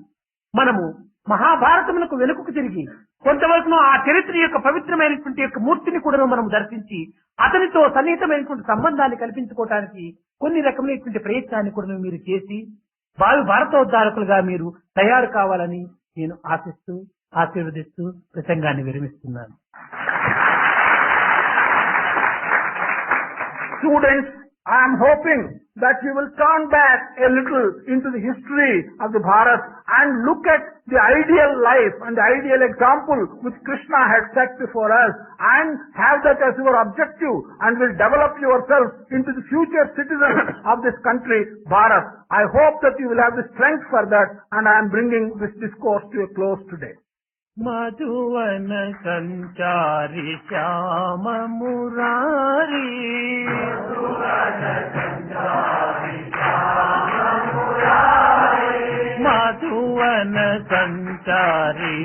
మనము మహాభారతమునకు వెనుకకు తిరిగి కొంతవరకు ఆ చరిత్ర యొక్క పవిత్రమైనటువంటి యొక్క మూర్తిని కూడా మనం దర్శించి అతనితో సన్నిహితమైనటువంటి సంబంధాన్ని కల్పించుకోవడానికి కొన్ని రకమైనటువంటి ప్రయత్నాన్ని కూడా మీరు చేసి భావి భారతోద్ధారకులుగా మీరు తయారు కావాలని నేను ఆశిస్తూ ఆశీర్వదిస్తూ ప్రసంగాన్ని విరమిస్తున్నాను. Students, I am hoping that you will turn back a little into the history of the Bharat and look at the ideal life and the ideal example which Krishna had set before us and have that as your objective and will develop yourself into the future citizens of this country, Bharat. I hope that you will have the strength for that, and I am bringing this discourse to a close today. మధువన Sanchari Shyama Murari, మధువన Sanchari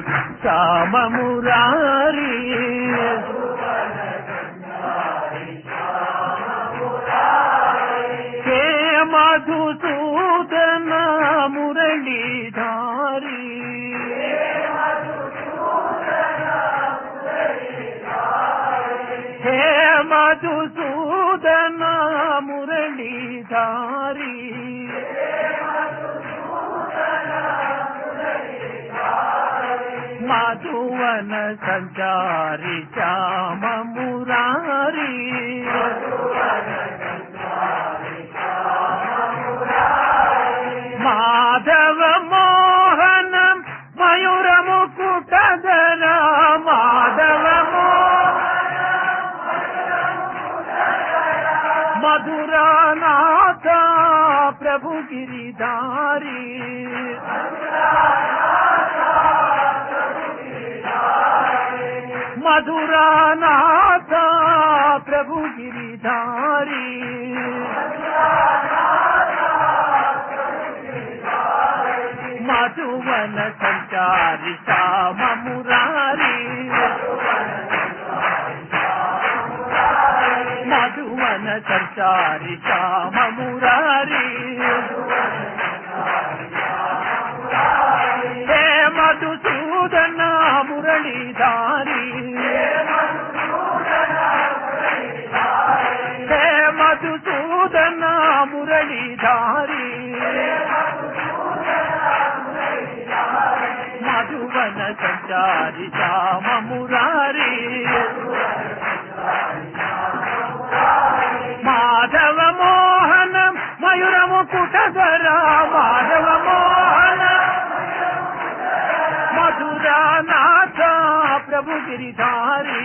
Shyama Murari, hey Madhusudana మురళీధారి, hey Madhusudana మురళీధారి, మధువన Sanchari Shyama Murari, Madhava Mohanam Mayura ముకుటధర, Madhava మధురానాథ Prabhu Giridhari, మధురానాథ Prabhu Giridhari, మధువన Sanchari Shyama Murari, మధువన Sanchari Shyama Murari, Madhusudana మురళీధారి మధువన Sanchari Shyama Murari Madhava Mohana Mayura ముకుటధర Madhava Mohana మధురానాథ Prabhu Giridhari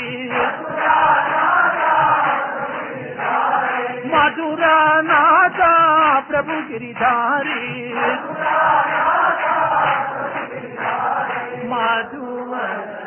మధురానాథ Prabhu Giridhari మధువన